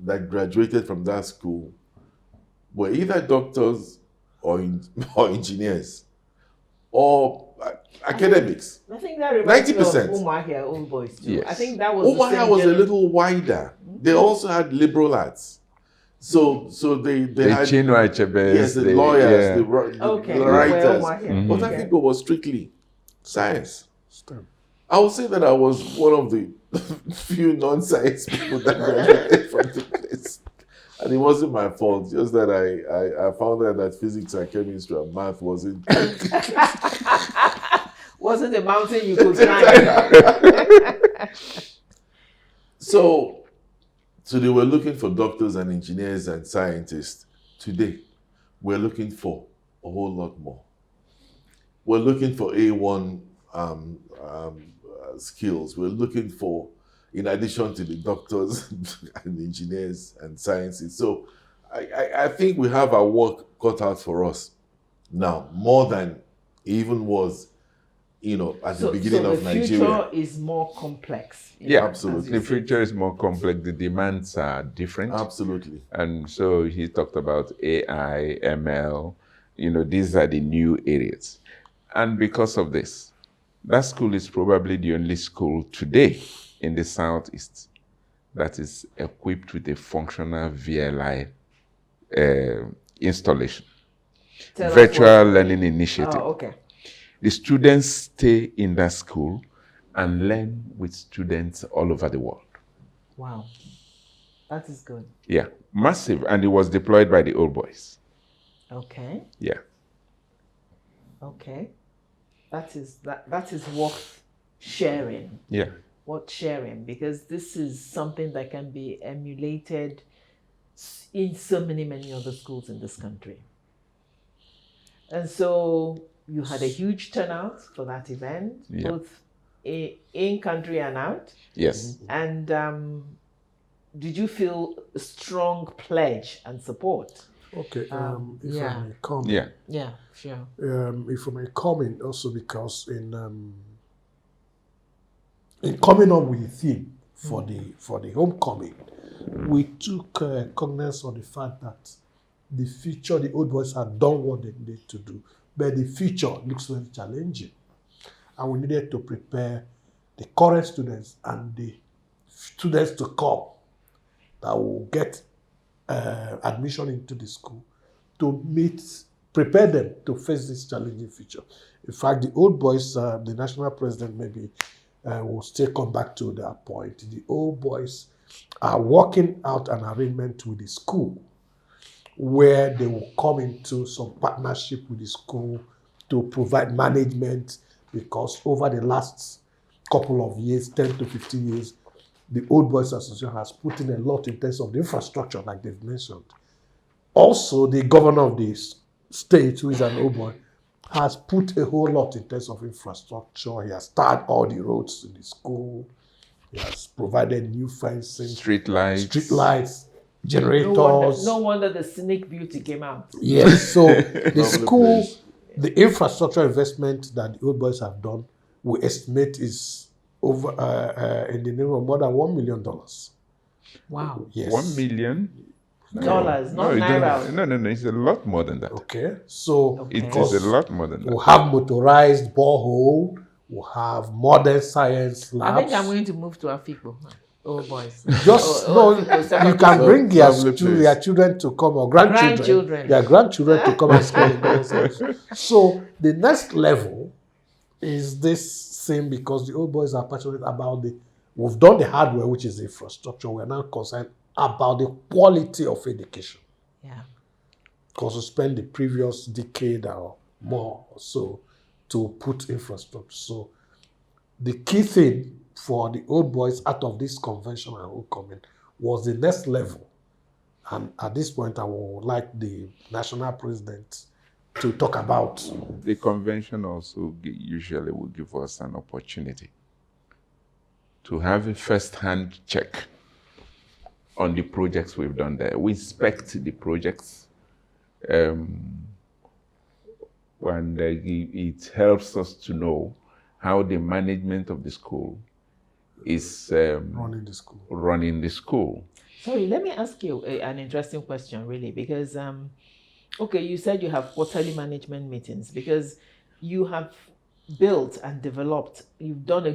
Speaker 3: that graduated from that school were either doctors or engineers or academics.
Speaker 1: I think that reminds me of
Speaker 3: 90%.
Speaker 1: Umahia Old Boys too.
Speaker 2: Yes.
Speaker 1: I think that was the
Speaker 3: Omaha
Speaker 1: same
Speaker 3: was a
Speaker 1: gener-
Speaker 3: little wider. They also had liberal arts. So they
Speaker 2: The
Speaker 3: had
Speaker 2: Chinua Achebes,
Speaker 3: yes, the lawyers,
Speaker 2: yeah.
Speaker 3: the
Speaker 1: Okay,
Speaker 3: writers.
Speaker 1: well,
Speaker 3: But
Speaker 1: okay.
Speaker 3: Afikpo was strictly science.
Speaker 4: STEM.
Speaker 3: I would say that I was one of the few non-science people that graduated from the place. And it wasn't my fault, just that I found out that physics and chemistry and math wasn't.
Speaker 1: Wasn't a mountain you could climb.
Speaker 3: So they were looking for doctors and engineers and scientists. Today, we're looking for a whole lot more. We're looking for A1 skills. We're looking for, in addition to the doctors and engineers and scientists. So I think we have our work cut out for us now, more than even was, at the beginning of Nigeria.
Speaker 1: So the future is more complex.
Speaker 2: Yeah,
Speaker 3: absolutely.
Speaker 2: The future is more complex. The demands are different.
Speaker 3: Absolutely.
Speaker 2: And so he talked about AI, ML. These are the new areas. And because of this, that school is probably the only school today in the Southeast that is equipped with a functional VLI installation.
Speaker 1: Tell us
Speaker 2: Virtual
Speaker 1: what-
Speaker 2: Learning Initiative.
Speaker 1: Oh, okay.
Speaker 2: The students stay in that school and learn with students all over the world.
Speaker 1: Wow. That is good.
Speaker 2: Yeah, massive. And it was deployed by the old boys.
Speaker 1: Okay.
Speaker 2: Yeah.
Speaker 1: Okay. That is worth sharing.
Speaker 2: Yeah.
Speaker 1: Worth sharing, because this is something that can be emulated in so many other schools in this country. And so you had a huge turnout for that event,
Speaker 2: Yeah.
Speaker 1: both in country and out.
Speaker 2: Yes.
Speaker 1: And did you feel a strong pledge and support?
Speaker 4: Okay, if
Speaker 1: yeah.
Speaker 4: I may comment.
Speaker 2: Yeah.
Speaker 1: Yeah, sure.
Speaker 4: If I may comment also, because in coming up with the theme for the homecoming, we took cognizance of the fact that the future, the old boys had done what they needed to do, but the future looks very challenging, and we needed to prepare the current students and the students to come that will get admission into the school to prepare them to face this challenging future. In fact, the old boys, the national president maybe will still come back to that point. The old boys are working out an arrangement with the school where they will come into some partnership with the school to provide management, because over the last couple of years, 10 to 15 years, the Old Boys Association has put in a lot in terms of the infrastructure, like they've mentioned. Also, the governor of the state, who is an old boy, has put a whole lot in terms of infrastructure. He has started all the roads in the school. He has provided new fencing,
Speaker 2: Street lights,
Speaker 4: generators.
Speaker 1: No wonder the scenic beauty came out.
Speaker 4: Yes, so the
Speaker 3: Lovely
Speaker 4: school,
Speaker 3: place.
Speaker 4: the infrastructure investment that the old boys have done, we estimate is over in the name of more than $1 million.
Speaker 1: Wow.
Speaker 4: Yes.
Speaker 2: 1 million.
Speaker 1: Dollars, not
Speaker 2: it
Speaker 1: naira.
Speaker 2: doesn't- No. It's a lot more than that.
Speaker 4: Okay, so
Speaker 1: Okay.
Speaker 2: It
Speaker 4: because
Speaker 2: is a lot more than that.
Speaker 4: we'll have motorized borehole, we'll have modern science
Speaker 1: I
Speaker 4: labs.
Speaker 1: think I'm going to move to Afikpo. Oh, boys.
Speaker 4: Just
Speaker 1: Oh,
Speaker 4: no,
Speaker 1: Afikpo, second
Speaker 4: you can
Speaker 1: school.
Speaker 4: bring
Speaker 3: Lovely place.
Speaker 4: their children to come, or grandchildren,
Speaker 1: Grandchildren.
Speaker 4: their grandchildren to come and spend in God's house. So the next level is this same, because the old boys are passionate about we've done the hardware, which is the infrastructure. We're now concerned about the quality of education.
Speaker 1: Yeah.
Speaker 4: Because we spent the previous decade or more or so to put infrastructure. So the key thing for the old boys out of this convention and homecoming was the next level. And at this point, I would like the national president to talk about.
Speaker 2: The convention also usually will give us an opportunity to have a first-hand check on the projects we've done there. We inspect the projects, and it helps us to know how the management of the school is
Speaker 4: Running the school.
Speaker 2: running the school.
Speaker 1: Sorry, let me ask you an interesting question, really, because, okay, you said you have quarterly management meetings, because you have built and developed, you've done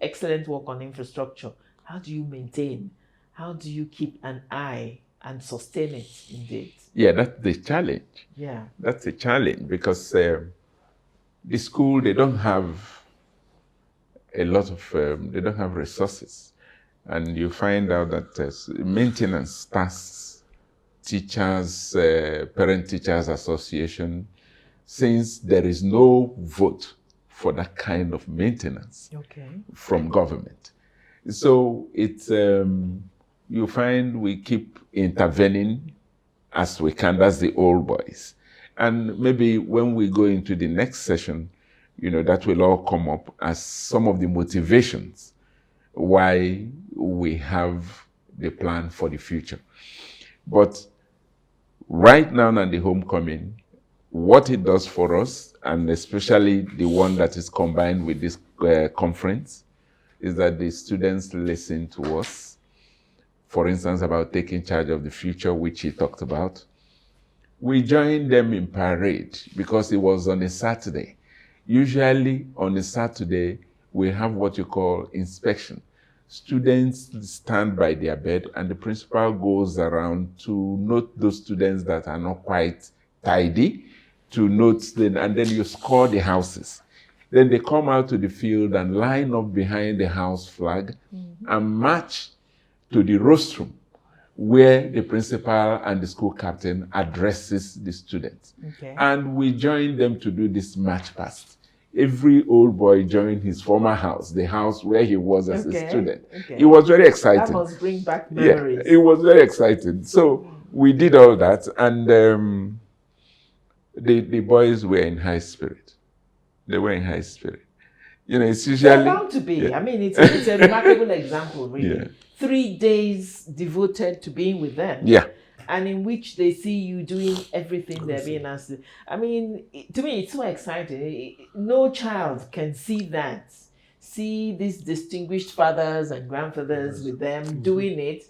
Speaker 1: excellent work on infrastructure. How do you maintain? How do you keep an eye and sustain it indeed.
Speaker 2: Yeah, that's the challenge.
Speaker 1: Yeah.
Speaker 2: That's a challenge because the school, they don't have a lot of, they don't have resources. And you find out that maintenance tasks, teachers, parent-teachers association, since there is no vote for that kind of maintenance
Speaker 1: Okay.
Speaker 2: from government. So it's, you find we keep intervening as we can. That's the old boys. And maybe when we go into the next session, that will all come up as some of the motivations why we have the plan for the future. But right now at the homecoming, what it does for us, and especially the one that is combined with this conference, is that the students listen to us. For instance, about taking charge of the future, which he talked about. We joined them in parade because it was on a Saturday. Usually on a Saturday, we have what you call inspection. Students stand by their bed and the principal goes around to note those students that are not quite tidy, to note them, and then you score the houses. Then they come out to the field and line up behind the house flag and march to the rostrum where the principal and the school captain addresses the students.
Speaker 1: Okay.
Speaker 2: And we join them to do this march past. Every old boy joined his former house, the house where he was as a student.
Speaker 1: Okay.
Speaker 2: It was very exciting.
Speaker 1: That must bring back memories.
Speaker 2: Yeah, it was very exciting. So we did all that, and the boys were in high spirit. They were in high spirit. It's usually...
Speaker 1: They're bound to be.
Speaker 2: Yeah.
Speaker 1: I mean, it's a remarkable example, really.
Speaker 2: Yeah.
Speaker 1: 3 days devoted to being with them.
Speaker 2: Yeah.
Speaker 1: And in which they see you doing everything they're being asked to. I mean, to me, it's so exciting. No child can see that. See these distinguished fathers and grandfathers with them doing it,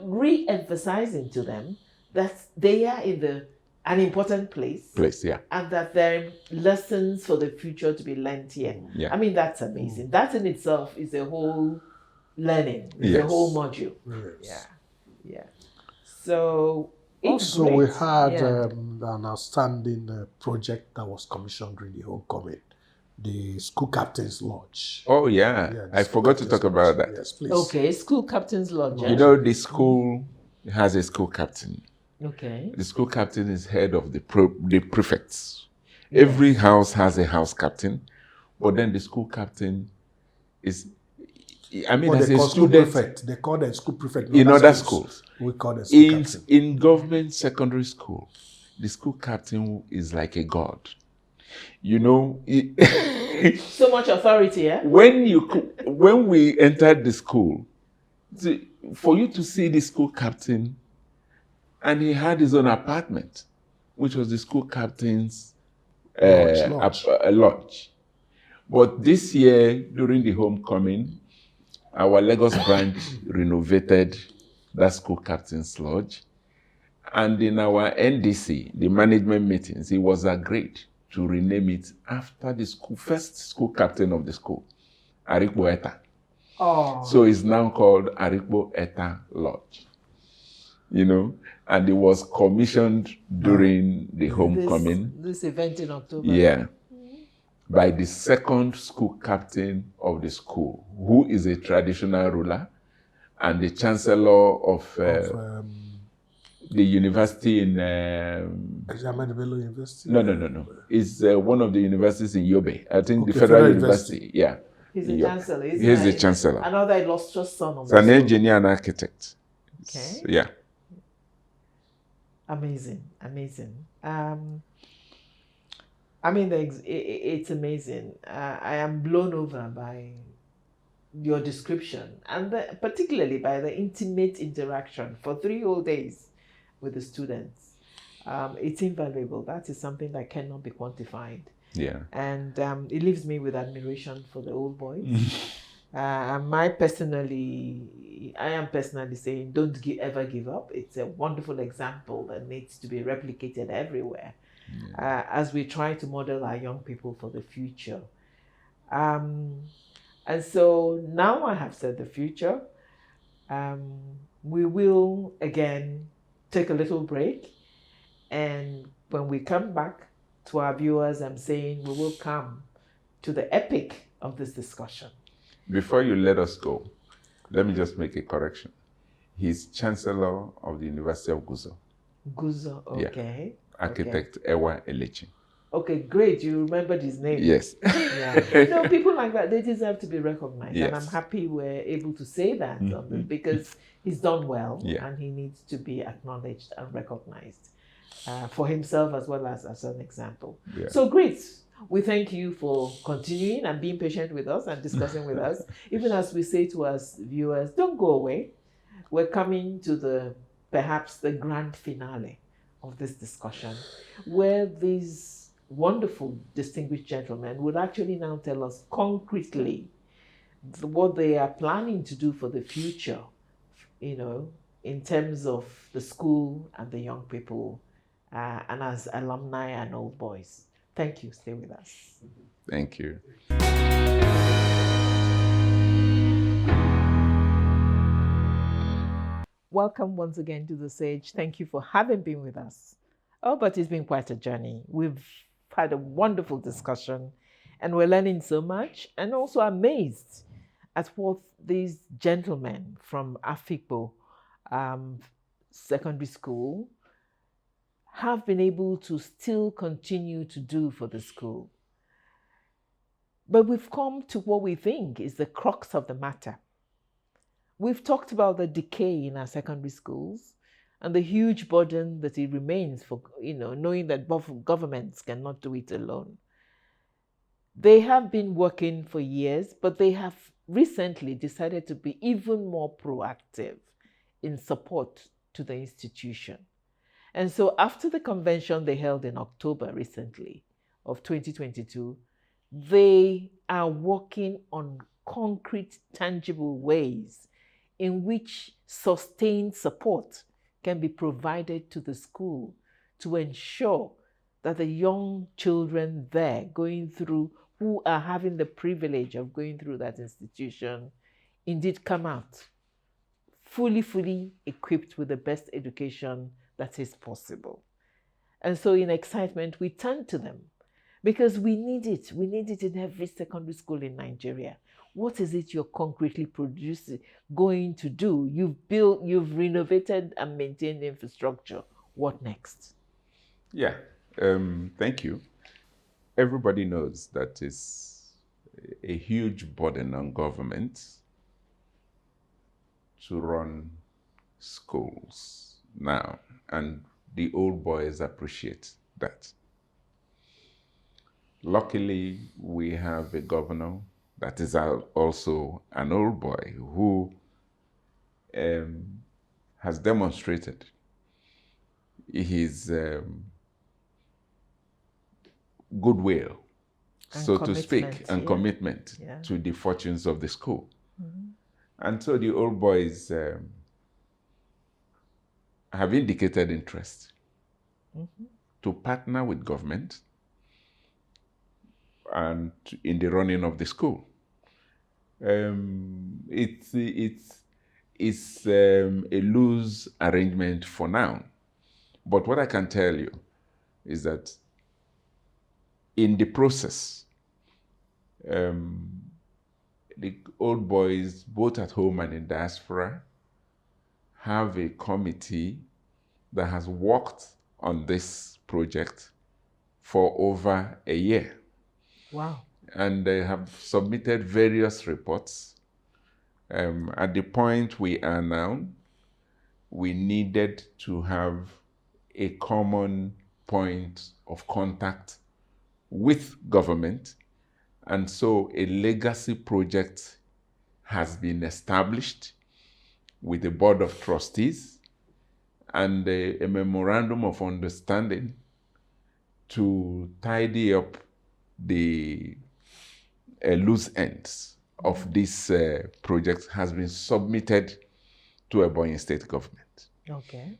Speaker 1: re-emphasizing to them that they are in an important place.
Speaker 2: Yeah.
Speaker 1: And that there are lessons for the future to be learned here.
Speaker 2: Yeah.
Speaker 1: I mean, that's amazing. That in itself is a whole learning. It's a whole module.
Speaker 4: Yes.
Speaker 1: Yeah. So
Speaker 4: also we had an outstanding project that was commissioned during the homecoming, the School Captains Lodge.
Speaker 2: Oh yeah, I forgot to talk about that.
Speaker 4: Yes, please.
Speaker 1: Okay, School Captains Lodge.
Speaker 2: The school has a school captain.
Speaker 1: Okay.
Speaker 2: The school captain is head of the prefects. Every house has a house captain, but then the school captain is... I mean, as a student,
Speaker 4: they call them school prefect.
Speaker 2: In other schools,
Speaker 4: we call them school captain.
Speaker 2: In government secondary school, the school captain is like a god.
Speaker 1: So much authority, yeah.
Speaker 2: When we entered the school, for you to see the school captain, and he had his own apartment, which was the school captain's lodge. But this year, during the homecoming, our Lagos branch renovated that school captain's lodge. And in our NDC, the management meetings, it was agreed to rename it after the first school captain of the school, Afikpo Eta.
Speaker 1: Oh.
Speaker 2: So it's now called Afikpo Eta Lodge. And it was commissioned during the homecoming.
Speaker 1: This event in October.
Speaker 2: Yeah. By the second school captain of the school, who is a traditional ruler and the chancellor of the university in...
Speaker 4: University?
Speaker 2: No. It's one of the universities in Yobe. I think the Federal University. Yeah.
Speaker 1: He's the chancellor.
Speaker 2: He's the chancellor.
Speaker 1: Another illustrious son of
Speaker 2: the an engineer and architect.
Speaker 1: Okay.
Speaker 2: Yeah.
Speaker 1: Amazing. I mean, it's amazing. I am blown over by your description, and particularly by the intimate interaction for 3 whole days with the students. It's invaluable. That is something that cannot be quantified.
Speaker 2: Yeah.
Speaker 1: And it leaves me with admiration for the old boys. I am personally saying, don't ever give up. It's a wonderful example that needs to be replicated everywhere. Yeah. As we try to model our young people for the future. And so now I have said the future. We will again take a little break, and when we come back, to our viewers, I'm saying we will come to the epic of this discussion.
Speaker 2: Before you let us go, let me just make a correction. He's Chancellor of the University of Guzo.
Speaker 1: Guzo,
Speaker 2: Yeah.
Speaker 1: okay.
Speaker 2: Architect Ewa Elechi.
Speaker 1: Okay, great. You remembered his name.
Speaker 2: Yes.
Speaker 1: Yeah. No, people like that, they deserve to be recognized.
Speaker 2: Yes.
Speaker 1: And I'm happy we're able to say that on this, because he's done well,
Speaker 2: Yeah.
Speaker 1: and he needs to be acknowledged and recognized for himself as well as an example.
Speaker 2: Yeah.
Speaker 1: So great. We thank you for continuing and being patient with us and discussing with us. Even as we say to us viewers, don't go away. We're coming to perhaps the grand finale of this discussion, where these wonderful, distinguished gentlemen would actually now tell us concretely what they are planning to do for the future, in terms of the school and the young people, and as alumni and old boys. Thank you. Stay with us.
Speaker 2: Thank you.
Speaker 1: Welcome once again to The Sage. Thank you for having been with us. Oh, but it's been quite a journey. We've had a wonderful discussion, and we're learning so much, and also amazed at what these gentlemen from Afikpo Secondary School have been able to still continue to do for the school. But we've come to what we think is the crux of the matter. We've talked about the decay in our secondary schools and the huge burden that it remains for, knowing that governments cannot do it alone. They have been working for years, but they have recently decided to be even more proactive in support to the institution. And so after the convention they held in October recently of 2022, they are working on concrete, tangible ways in which sustained support can be provided to the school to ensure that the young children there who are having the privilege of going through that institution indeed come out fully equipped with the best education that is possible. And so in excitement, we turn to them because we need it. We need it in every secondary school in Nigeria. What is it you're concretely going to do? You've renovated and maintained infrastructure. What next?
Speaker 2: Yeah, thank you. Everybody knows that it's a huge burden on government to run schools now, and the old boys appreciate that. Luckily, we have a governor that is also an old boy who has demonstrated his goodwill, so to speak, and commitment to the fortunes of the school. Mm-hmm. And so the old boys have indicated interest to partner with government and in the running of the school. It's a loose arrangement for now. But what I can tell you is that in the process, the old boys, both at home and in diaspora, have a committee that has worked on this project for over a year.
Speaker 1: Wow.
Speaker 2: And they have submitted various reports. At the point we are now, we needed to have a common point of contact with government. And so a legacy project has been established with a board of trustees and a memorandum of understanding to tidy up the loose ends of this project has been submitted to Ebonyi State government.
Speaker 1: Okay.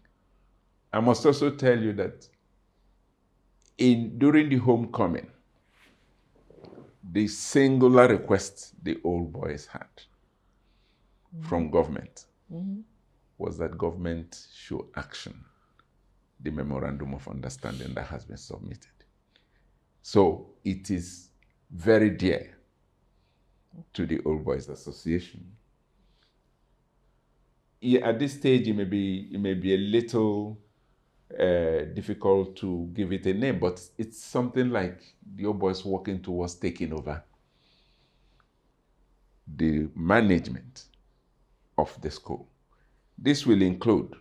Speaker 2: I must also tell you that during the homecoming, the singular request the old boys had from government was that government should action the memorandum of understanding that has been submitted. So it is very dear to the Old Boys Association. Yeah, at this stage, it may be a little difficult to give it a name, but it's something like the Old Boys working towards taking over the management of the school. This will include,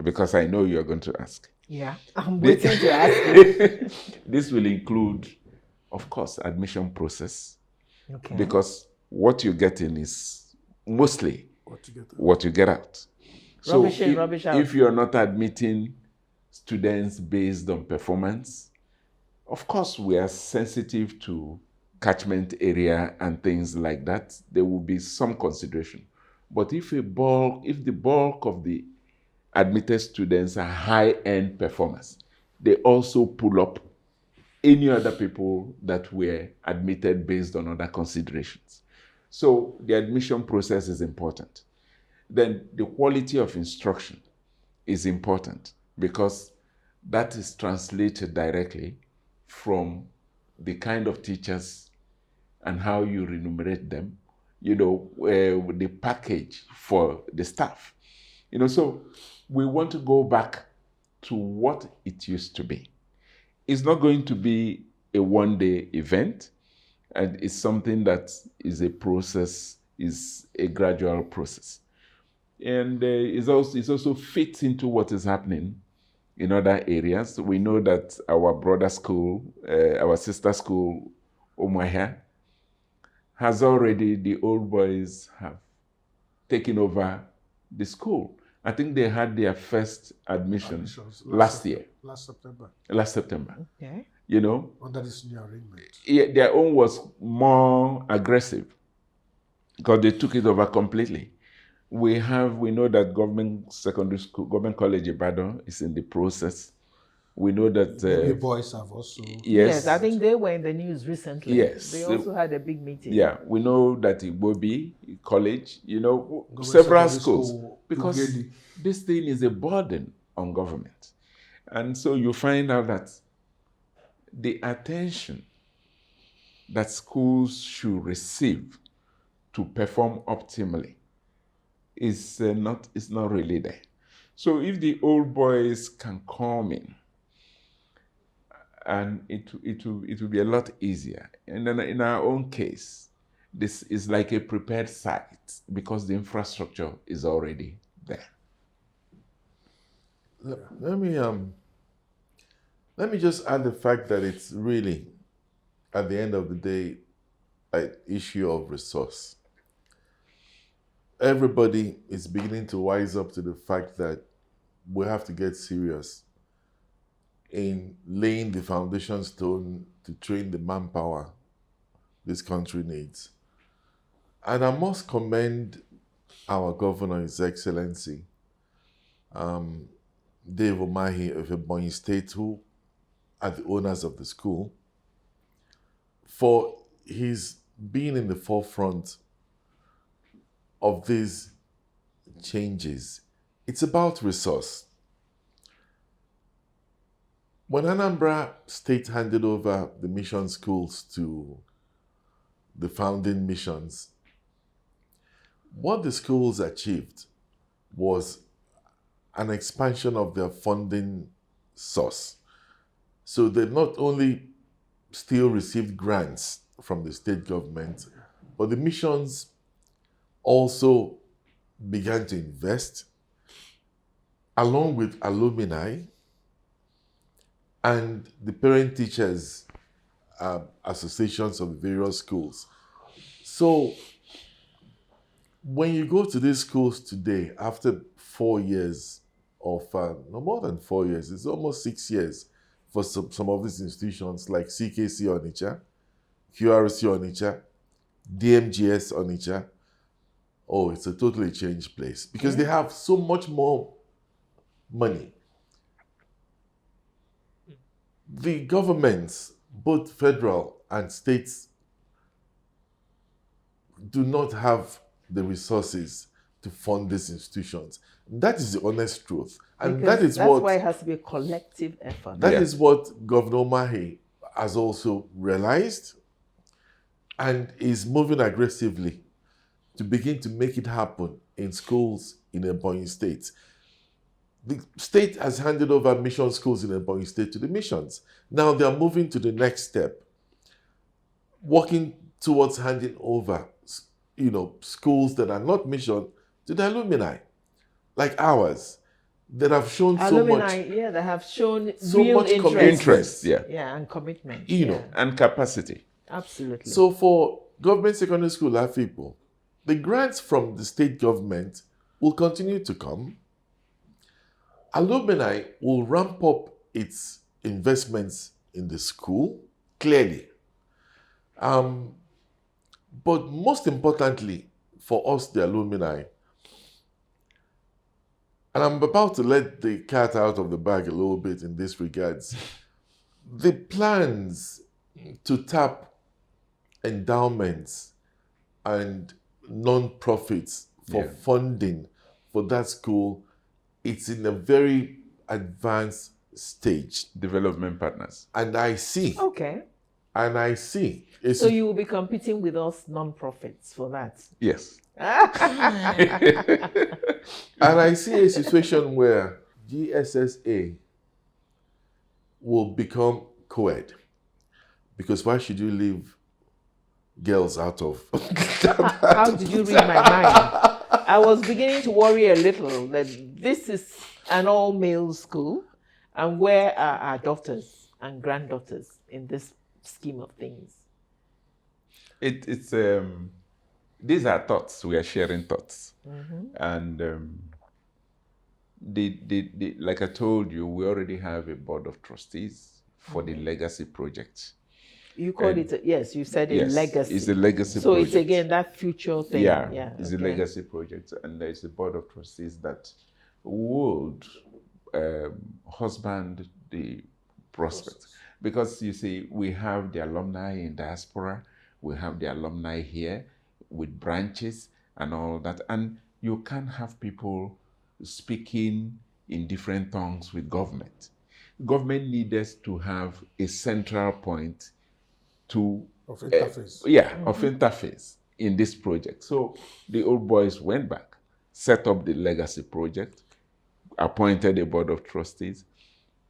Speaker 2: because I know you're going to ask.
Speaker 1: Yeah, I'm waiting to ask you.
Speaker 2: This will include, of course, admission process,
Speaker 1: Okay.
Speaker 2: because what you're getting is mostly what you get out. So
Speaker 1: Rubbish in, rubbish out.
Speaker 2: if you're not admitting students based on performance, of course, we are sensitive to catchment area and things like that. There will be some consideration. But if the bulk of the admitted students are high-end performers, they also pull up any other people that were admitted based on other considerations. So the admission process is important. Then the quality of instruction is important, because that is translated directly from the kind of teachers and how you remunerate them, the package for the staff. So we want to go back to what it used to be. It's not going to be a one-day event, and it's something that is a process, is a gradual process. And it also fits into what is happening in other areas. We know that our brother school, our sister school, Umuahia, has already, the Old Boys have taken over the school. I think they had their first admission last year.
Speaker 4: Last September.
Speaker 2: Last September.
Speaker 1: Okay.
Speaker 4: Under this new arrangement.
Speaker 2: Yeah, their own was more aggressive because they took it over completely. We know that government secondary school, government college Ibadan is in the process. We know that
Speaker 4: The boys have also.
Speaker 1: Yes, I think they were in the news recently.
Speaker 2: Yes.
Speaker 1: They also had a big meeting.
Speaker 2: Yeah, we know that Igbobi College,
Speaker 4: Government
Speaker 2: several
Speaker 4: secondary
Speaker 2: schools,
Speaker 4: school,
Speaker 2: because
Speaker 4: Ugeli.
Speaker 2: this thing is a burden on government. And so you find out that the attention that schools should receive to perform optimally is not really there. So if the Old Boys can come in, and it will be a lot easier. And then in our own case, this is like a prepared site because the infrastructure is already there.
Speaker 3: Let me just add the fact that it's really, at the end of the day, an issue of resource. Everybody is beginning to wise up to the fact that we have to get serious in laying the foundation stone to train the manpower this country needs. And I must commend our governor, His Excellency, Dave Umahi of Ebonyi State, who are the owners of the school, for his being in the forefront of these changes. It's about resource. When Anambra State handed over the mission schools to the founding missions, what the schools achieved was an expansion of their funding source. So they not only still received grants from the state government, but the missions also began to invest along with alumni and the parent teachers associations of the various schools. So when you go to these schools today, after 4 years of, no more than 4 years, it's almost 6 years for some of these institutions like CKC Onitsha, QRC Onitsha, DMGS Onitsha. Oh, it's a totally changed place because they have so much more money. The governments, both federal and states, do not have the resources to fund these institutions. That is the honest truth. And
Speaker 1: Because that's why it has to be a collective effort.
Speaker 3: That is what Governor Mahe has also realized and is moving aggressively to begin to make it happen in schools in Ebonyi State. The state has handed over mission schools in Ebonyi State to the missions. Now they are moving to the next step, working towards handing over, schools that are not mission to the alumni, like ours, that have shown so much.
Speaker 1: Yeah, that have shown
Speaker 3: so
Speaker 1: real
Speaker 3: much
Speaker 1: interest.
Speaker 3: Yeah,
Speaker 1: and commitment.
Speaker 2: And capacity.
Speaker 1: Absolutely.
Speaker 3: So for government secondary school Afikpo, the grants from the state government will continue to come. Alumni will ramp up its investments in the school, clearly. But most importantly, for us, the alumni, and I'm about to let the cat out of the bag a little bit in this regards, the plans to tap endowments and non-profits for funding for that school, it's in a very advanced stage.
Speaker 2: Development partners.
Speaker 3: And I see.
Speaker 1: Okay.
Speaker 3: And I see.
Speaker 1: So you will be competing with us non-profits for that?
Speaker 2: Yes.
Speaker 3: And I see a situation where GSSA will become co-ed. Because why should you leave girls out of...
Speaker 1: How did you read my mind? I was beginning to worry a little that this is an all-male school, and where are our daughters and granddaughters in this scheme of things?
Speaker 2: It's these are thoughts. We are sharing thoughts, and like I told you, we already have a board of trustees for the legacy project.
Speaker 1: You called it, yes, you said a legacy.
Speaker 2: It's a legacy
Speaker 1: so
Speaker 2: project.
Speaker 1: It's again that future thing.
Speaker 2: Yeah, it's a legacy project, and there's a board of trustees that would husband the prospect. Because you see, we have the alumni in diaspora, we have the alumni here with branches and all that, and you can't have people speaking in different tongues with government. Government needs us to have a central point
Speaker 4: of interface.
Speaker 2: Of interface in this project. So the old boys went back, set up the legacy project, appointed a board of trustees.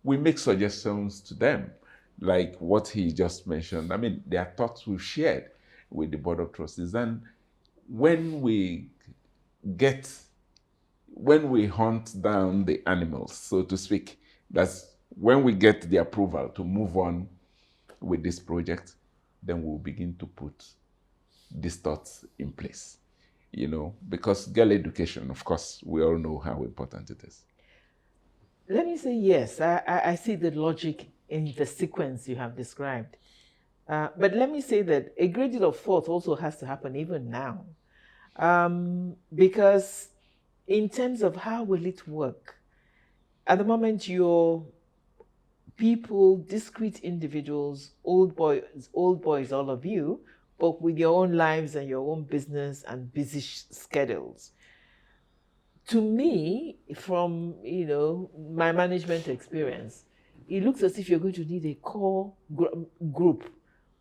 Speaker 2: We make suggestions to them, like what he just mentioned. I mean, there are thoughts we've shared with the board of trustees. And when we hunt down the animals, so to speak, that's when we get the approval to move on with this project, then we'll begin to put these thoughts in place, because girl education, of course, we all know how important it is.
Speaker 1: Let me say yes, I see the logic in the sequence you have described. But let me say that a great deal of thought also has to happen even now. Because in terms of how will it work, at the moment your people, discrete individuals, old boys, all of you, but with your own lives and your own business and busy schedules. To me, from my management experience, it looks as if you're going to need a core group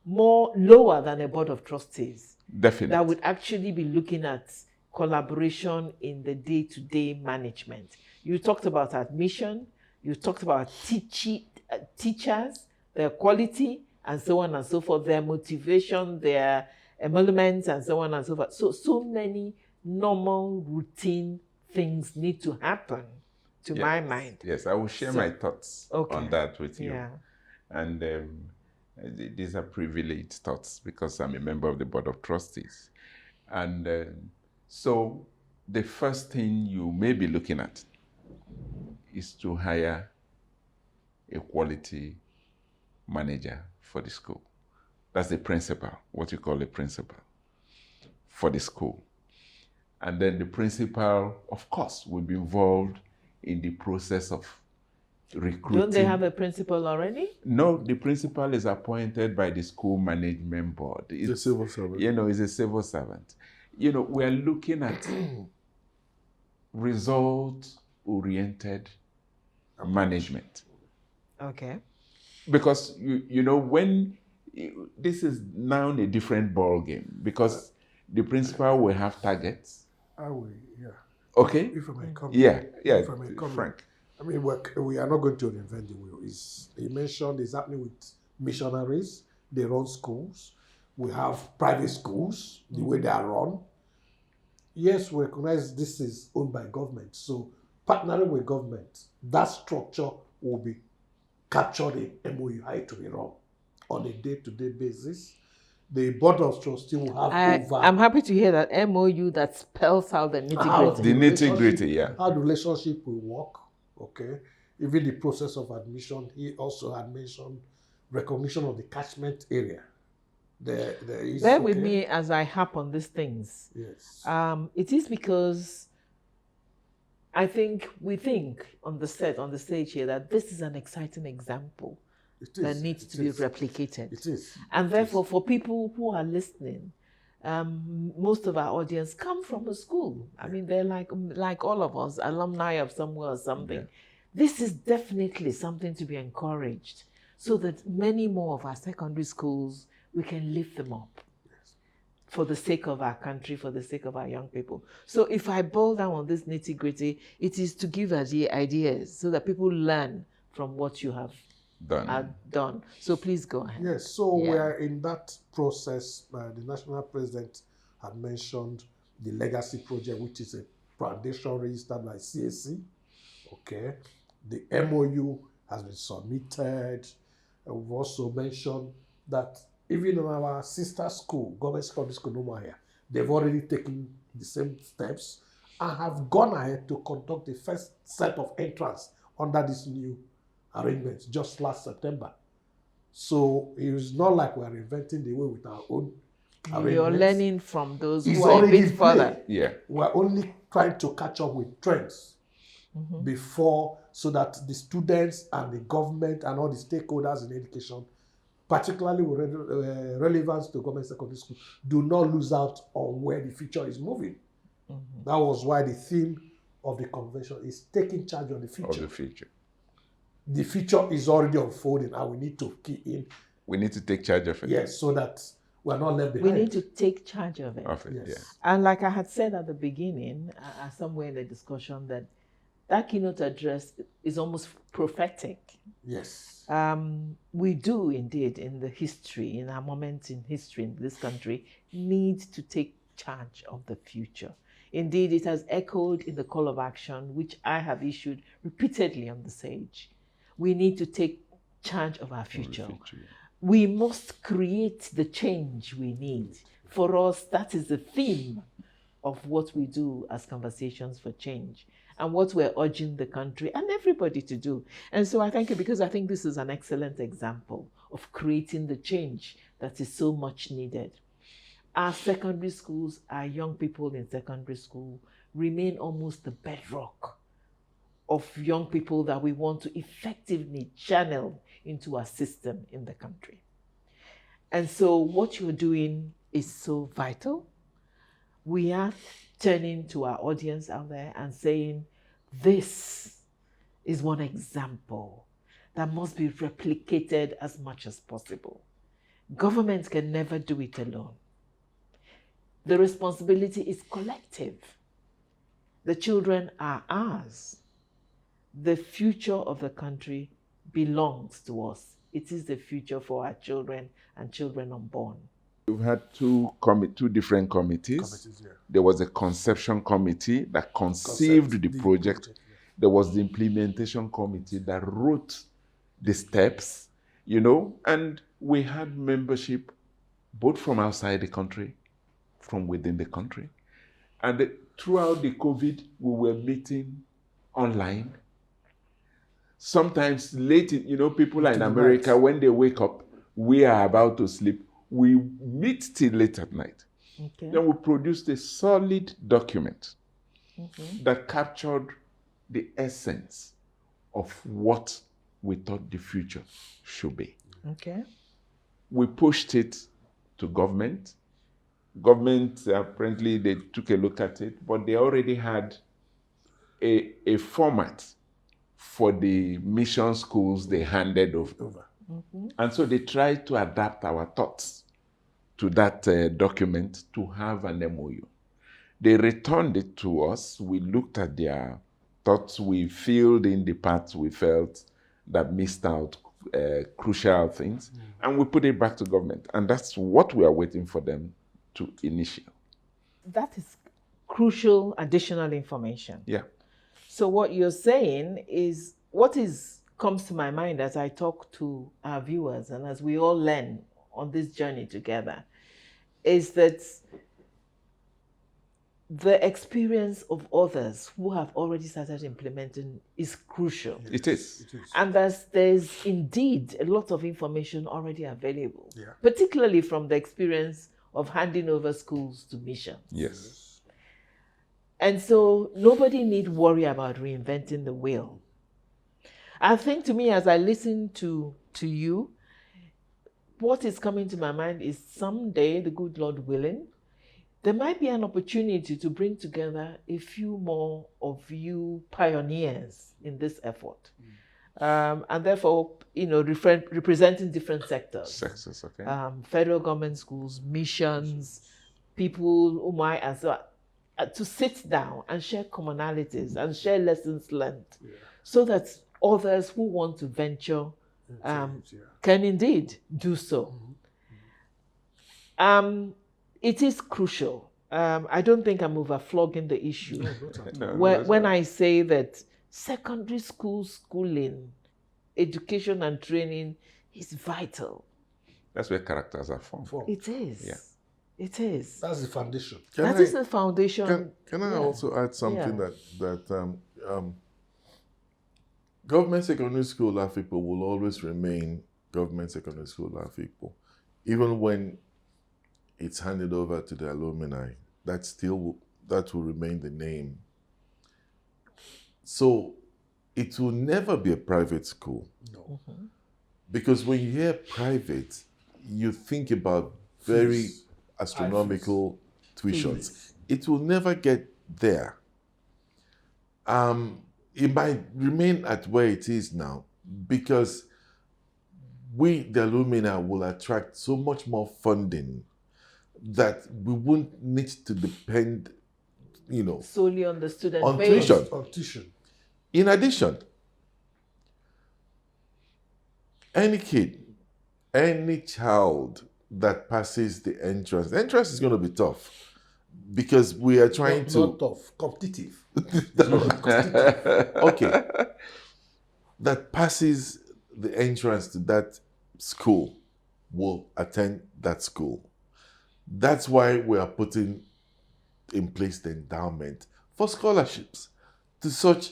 Speaker 1: more lower than a board of trustees.
Speaker 2: Definitely.
Speaker 1: That would actually be looking at collaboration in the day-to-day management. You talked about admission, you talked about teachers, their quality, and so on and so forth, their motivation, their emoluments, and so on and so forth. So many normal, routine things need to happen, to my mind.
Speaker 2: Yes, I will share my thoughts on that with you.
Speaker 1: Yeah.
Speaker 2: And these are privileged thoughts because I'm a member of the board of trustees. And so the first thing you may be looking at is to hire a quality manager for the school. That's the principal, what you call a principal for the school. And then the principal, of course, will be involved in the process of recruiting.
Speaker 1: Don't they have a principal already?
Speaker 2: No, the principal is appointed by the school management board.
Speaker 3: It's a civil servant.
Speaker 2: It's a civil servant. We are looking at result-oriented management.
Speaker 1: Okay.
Speaker 2: Because when this is now a different ball game, because the principal will have targets.
Speaker 4: I will, yeah.
Speaker 2: Okay.
Speaker 4: If I may come,
Speaker 2: Yeah.
Speaker 4: if I may come,
Speaker 2: Frank.
Speaker 4: I mean, we are not going to reinvent the wheel. He mentioned it's happening with missionaries. They run schools. We have private schools, the way they are run. Yes, we recognize this is owned by government. So partnering with government, that structure will be captured in MOU how it will be run on a day-to-day basis. The board of trustees will have
Speaker 1: I'm happy to hear that MOU that spells out the nitty-gritty.
Speaker 2: The nitty-gritty, yeah.
Speaker 4: How the relationship will work, okay? Even the process of admission, he also had mentioned recognition of the catchment area. There is,
Speaker 1: Bear with me as I harp on these things.
Speaker 4: Yes.
Speaker 1: It is because I think we think on the stage here, that this is an exciting example that needs to be replicated.
Speaker 4: It is.
Speaker 1: And therefore, for people who are listening, most of our audience come from a school. I mean, they're like all of us, alumni of somewhere or something. Yeah. This is definitely something to be encouraged, so that many more of our secondary schools, we can lift them up for the sake of our country, for the sake of our young people. So if I boil down on this nitty-gritty, it is to give us the ideas so that people learn from what you have done. So please go ahead.
Speaker 4: Yes, so we are in that process. The national president had mentioned the legacy project, which is a foundation registered by CAC. Okay, the MOU has been submitted. We've also mentioned that even in our sister school, government secondary school, Alma Mater, they've already taken the same steps and have gone ahead to conduct the first set of entrants under this new arrangement just last September. So it's not like we're inventing the way with our own arrangements.
Speaker 1: You're learning from those who are a bit further.
Speaker 2: Yeah.
Speaker 4: We're only trying to catch up with trends before, so that the students and the government and all the stakeholders in education, particularly with relevance to government secondary school, do not lose out on where the future is moving. That was why the theme of the convention is taking charge of the future. The future is already unfolding, and we need to key in.
Speaker 2: We need to take charge of it.
Speaker 4: Yes, so that we're not left behind.
Speaker 1: We need to take charge of it.
Speaker 4: Yes.
Speaker 2: Yeah.
Speaker 1: And like I had said at the beginning, somewhere in the discussion, that keynote address is almost prophetic.
Speaker 4: Yes.
Speaker 1: We do indeed, in our moment in history in this country, need to take charge of the future. Indeed, it has echoed in the call of action, which I have issued repeatedly on the stage. We need to take charge of our future. We must create the change we need. For us, that is the theme of what we do as Conversations for Change, and what we're urging the country and everybody to do. And so I thank you, because I think this is an excellent example of creating the change that is so much needed. Our secondary schools, our young people in secondary school, remain almost the bedrock of young people that we want to effectively channel into our system in the country. And so what you're doing is so vital. We are turning to our audience out there and saying, this is one example that must be replicated as much as possible. Government can never do it alone. The responsibility is collective. The children are ours. The future of the country belongs to us. It is the future for our children and children unborn.
Speaker 2: We've had two different committees.
Speaker 4: Yeah.
Speaker 2: There was a conception committee that conceived the project.
Speaker 4: Yeah.
Speaker 2: There was the implementation committee that wrote the steps, and we had membership both from outside the country, from within the country. And throughout the COVID, we were meeting online. Sometimes late, people are in America, when they wake up, we are about to sleep. We meet till late at night.
Speaker 1: Okay.
Speaker 2: Then we produced a solid document that captured the essence of what we thought the future should be.
Speaker 1: Okay.
Speaker 2: We pushed it to government. Government, apparently, they took a look at it, but they already had a format for the mission schools they handed over. And so they tried to adapt our thoughts to that document to have an MOU. They returned it to us. We looked at their thoughts. We filled in the parts we felt that missed out crucial things, and we put it back to government. And that's what we are waiting for them to initiate.
Speaker 1: That is crucial additional information.
Speaker 2: Yeah.
Speaker 1: So what you're saying is, comes to my mind as I talk to our viewers and as we all learn on this journey together, is that the experience of others who have already started implementing is crucial.
Speaker 2: It is.
Speaker 1: And there's indeed a lot of information already available,
Speaker 4: Yeah.
Speaker 1: particularly from the experience of handing over schools to missions.
Speaker 2: Yes.
Speaker 1: And so nobody need worry about reinventing the wheel. I think, to me, as I listen to you, what is coming to my mind is someday, the good Lord willing, there might be an opportunity to bring together a few more of you pioneers in this effort. And therefore, representing different sectors.
Speaker 2: Okay.
Speaker 1: Federal government schools, missions, people, and so to sit down and share commonalities and share lessons learned, so that others who want to venture can indeed do so. It is crucial. I don't think I'm overflogging the issue when I say that secondary school schooling, education and training is vital.
Speaker 2: That's where characters are formed.
Speaker 1: It is.
Speaker 2: Yeah.
Speaker 1: It is.
Speaker 4: That's the foundation.
Speaker 1: That is the foundation.
Speaker 3: Can I also add something that government secondary school Afikpo will always remain government secondary school Afikpo, even when it's handed over to the alumni. That will remain the name. So it will never be a private school.
Speaker 4: No.
Speaker 3: Because when you hear private, you think about very astronomical tuitions. It will never get there. It might remain at where it is now because we, the alumni, will attract so much more funding that we won't need to depend,
Speaker 1: solely on the student
Speaker 3: on
Speaker 1: base.
Speaker 3: tuition. In addition, any kid, any child that passes the entrance is going to be tough because we are trying to...
Speaker 4: Not tough, competitive.
Speaker 3: Okay. That passes the entrance to that school will attend that school. That's why we are putting in place the endowment for scholarships to such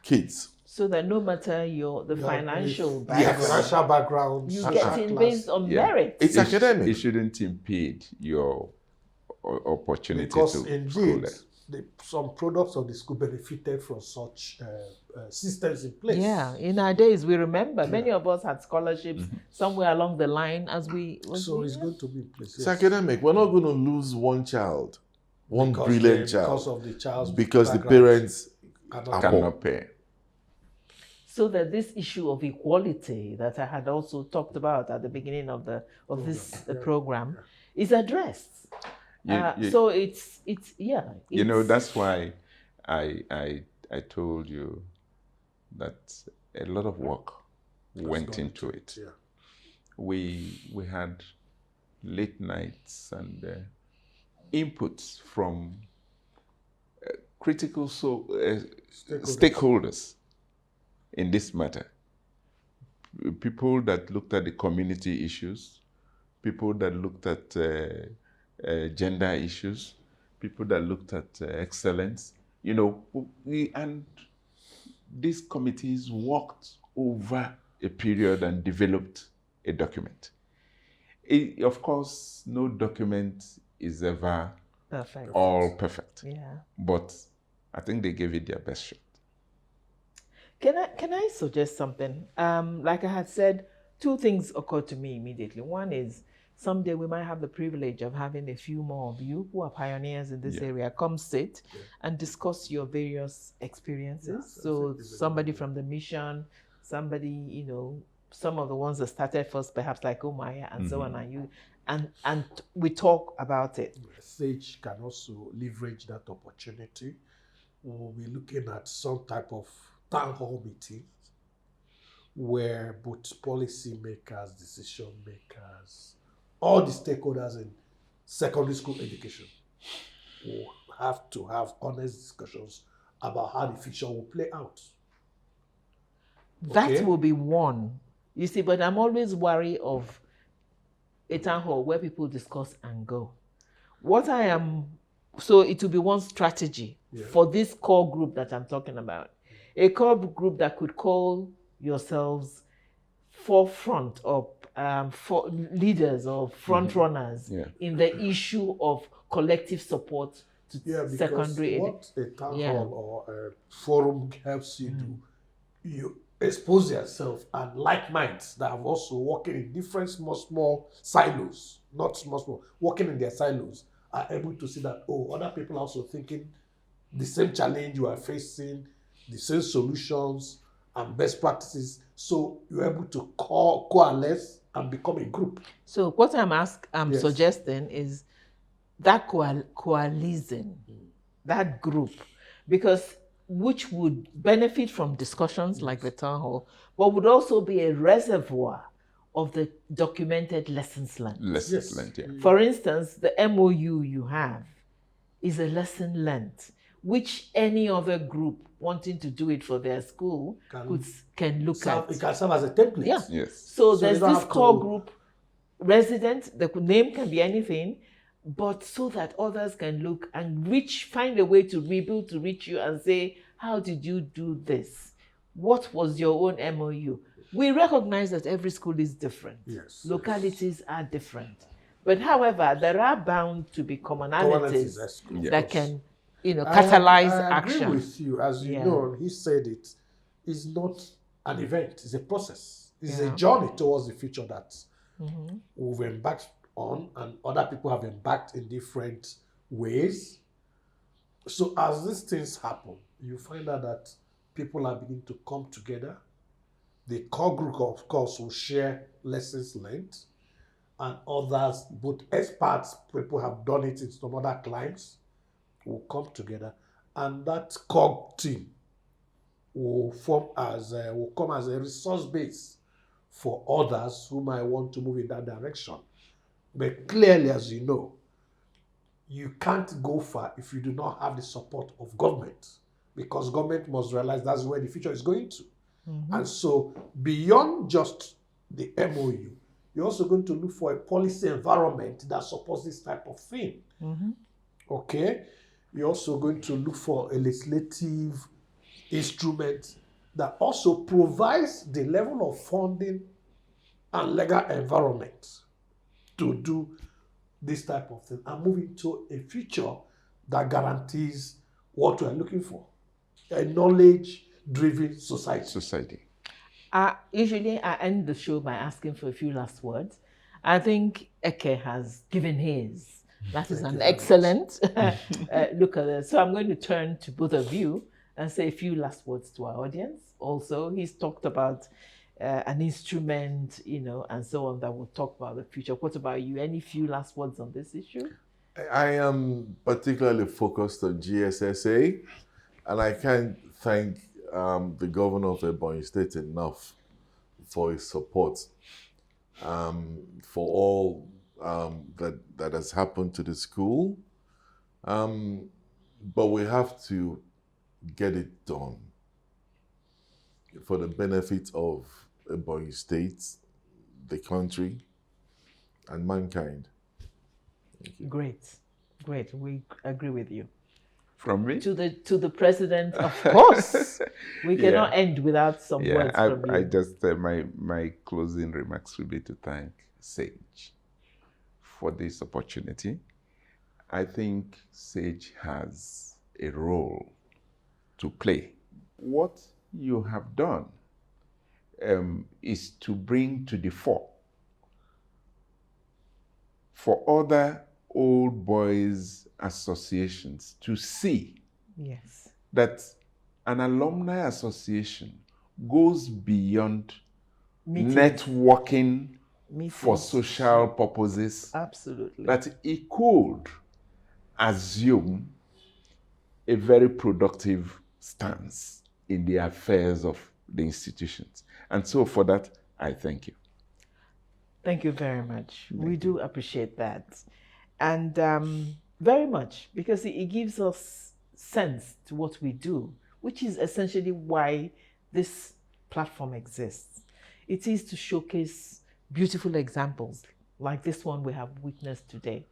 Speaker 3: kids.
Speaker 1: So that no matter the financial background,
Speaker 4: financial background,
Speaker 1: you get in based on merit.
Speaker 3: It's academic.
Speaker 2: It shouldn't impede your opportunity
Speaker 4: because
Speaker 2: to
Speaker 4: indeed,
Speaker 2: school.
Speaker 4: some products of the school benefited from such systems in place.
Speaker 1: Yeah, in our days, we remember many of us had scholarships somewhere along the line as we.
Speaker 4: So it's going to be in place.
Speaker 3: It's academic. We're not going to lose one child, brilliant child,
Speaker 4: because of the child's
Speaker 3: because the
Speaker 4: background.
Speaker 3: parents
Speaker 2: Cannot pay.
Speaker 1: So that this issue of equality that I had also talked about at the beginning of this program is addressed. So it's
Speaker 2: that's why I told you that a lot of work went into it.
Speaker 4: Yeah.
Speaker 2: We had late nights and inputs from critical stakeholders in this matter. People that looked at the community issues, people that looked at gender issues, people that looked at excellence, and these committees worked over a period and developed a document. Of course, no document is ever
Speaker 1: perfect.
Speaker 2: all perfect.
Speaker 1: Yeah.
Speaker 2: But I think they gave it their best shot.
Speaker 1: Can I suggest something? Like I had said, two things occurred to me immediately. One is someday we might have the privilege of having a few more of you who are pioneers in this area come sit and discuss your various experiences.
Speaker 4: Yes,
Speaker 1: so somebody from the mission, somebody, some of the ones that started first, perhaps like Omaya and so on, and you, and we talk about it.
Speaker 4: Sage can also leverage that opportunity. We'll be looking at some type of town hall meeting where both policy makers, decision makers, all the stakeholders in secondary school education will have to have honest discussions about how the future will play out.
Speaker 1: That will be one. You see, but I'm always wary of a town hall where people discuss and go. So it will be one strategy for this core group that I'm talking about. A core group that could call yourselves forefront or for leaders or front runners in the issue of collective support to secondary.
Speaker 4: What a town hall or a forum helps you do, you expose yourself and like minds that are also working in different small silos, not small, working in their silos, are able to see that, other people are also thinking the same challenge you are facing, the same solutions and best practices. So you're able to coalesce and become a group.
Speaker 1: So what I'm suggesting is that coalescing, that group, because which would benefit from discussions like the town hall, but would also be a reservoir of the documented lessons learned. For instance, the MOU you have is a lesson learned, which any other group wanting to do it for their school can look at.
Speaker 4: It can serve as a template.
Speaker 1: Yeah.
Speaker 2: Yes.
Speaker 1: So there's this core group resident, the name can be anything, but so that others can look and find a way to rebuild, to reach you and say, how did you do this? What was your own MOU? We recognize that every school is different.
Speaker 4: Yes.
Speaker 1: Localities are different. But however, there are bound to be commonalities that can, catalyze action.
Speaker 4: I agree with you. As you know, he said it's not an event, it's a process. It's a journey towards the future that we've embarked on, and other people have embarked in different ways. So as these things happen, you find out that people are beginning to come together. The core group, of course, will share lessons learned, and others, both experts, people have done it in some other climes, will come together, and that core team will come as a resource base for others who might want to move in that direction. But clearly, as you know, you can't go far if you do not have the support of government, because government must realize that's where the future is going to. And so beyond just the MOU, you're also going to look for a policy environment that supports this type of thing. Okay? You're also going to look for a legislative instrument that also provides the level of funding and legal environment to do this type of thing and move into a future that guarantees what we're looking for, a knowledge-driven society.
Speaker 1: Usually I end the show by asking for a few last words. I think Eke has given his. That is an excellent look at it. So I'm going to turn to both of you and say a few last words to our audience. Also, he's talked about an instrument, and so on, that will talk about the future. What about you? Any few last words on this issue?
Speaker 3: I am particularly focused on GSSA, and I can't thank the governor of Ebonyi State enough for his support, for all that has happened to the school. But we have to get it done for the benefit of Ebonyi State, the country, and mankind.
Speaker 1: Great. We agree with you.
Speaker 2: From me?
Speaker 1: To the president, of course. We cannot end without some words from you.
Speaker 2: I just, my closing remarks will be to thank Sage for this opportunity. I think Sage has a role to play. What you have done is to bring to the fore for other old boys associations to see
Speaker 1: Yes.
Speaker 2: that an alumni association goes beyond
Speaker 1: Meetings.
Speaker 2: networking for
Speaker 1: Meetings.
Speaker 2: social purposes,
Speaker 1: Absolutely.
Speaker 2: that it could assume a very productive stance in the affairs of the institutions. And so for that, I thank you.
Speaker 1: Thank you very much. We do appreciate that. And very much, because it gives us sense to what we do, which is essentially why this platform exists. It is to showcase beautiful examples like this one we have witnessed today.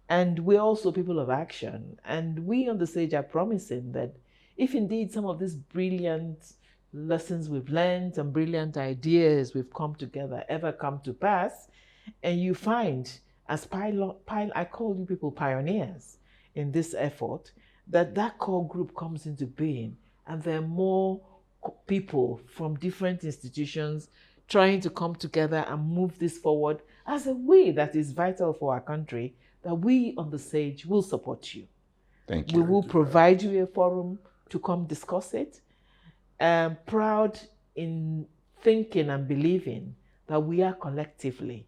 Speaker 1: And we're also people of action. And we on the stage are promising that if indeed some of these brilliant lessons we've learned and brilliant ideas we've come together ever come to pass, and you find, as I call you people pioneers in this effort, that core group comes into being, and there are more people from different institutions trying to come together and move this forward as a way that is vital for our country, that we on the stage will support you.
Speaker 2: Thank
Speaker 1: We
Speaker 2: you.
Speaker 1: will provide you a forum to come discuss it. Proud in thinking and believing that we are collectively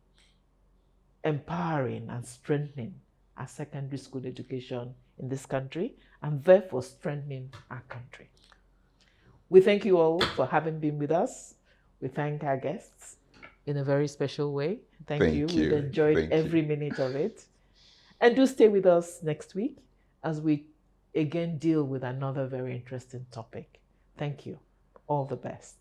Speaker 1: empowering and strengthening our secondary school education in this country, and therefore strengthening our country. We thank you all for having been with us. We thank our guests in a very special way. Thank you. We've enjoyed every minute of it. And do stay with us next week as we again deal with another very interesting topic. Thank you. All the best.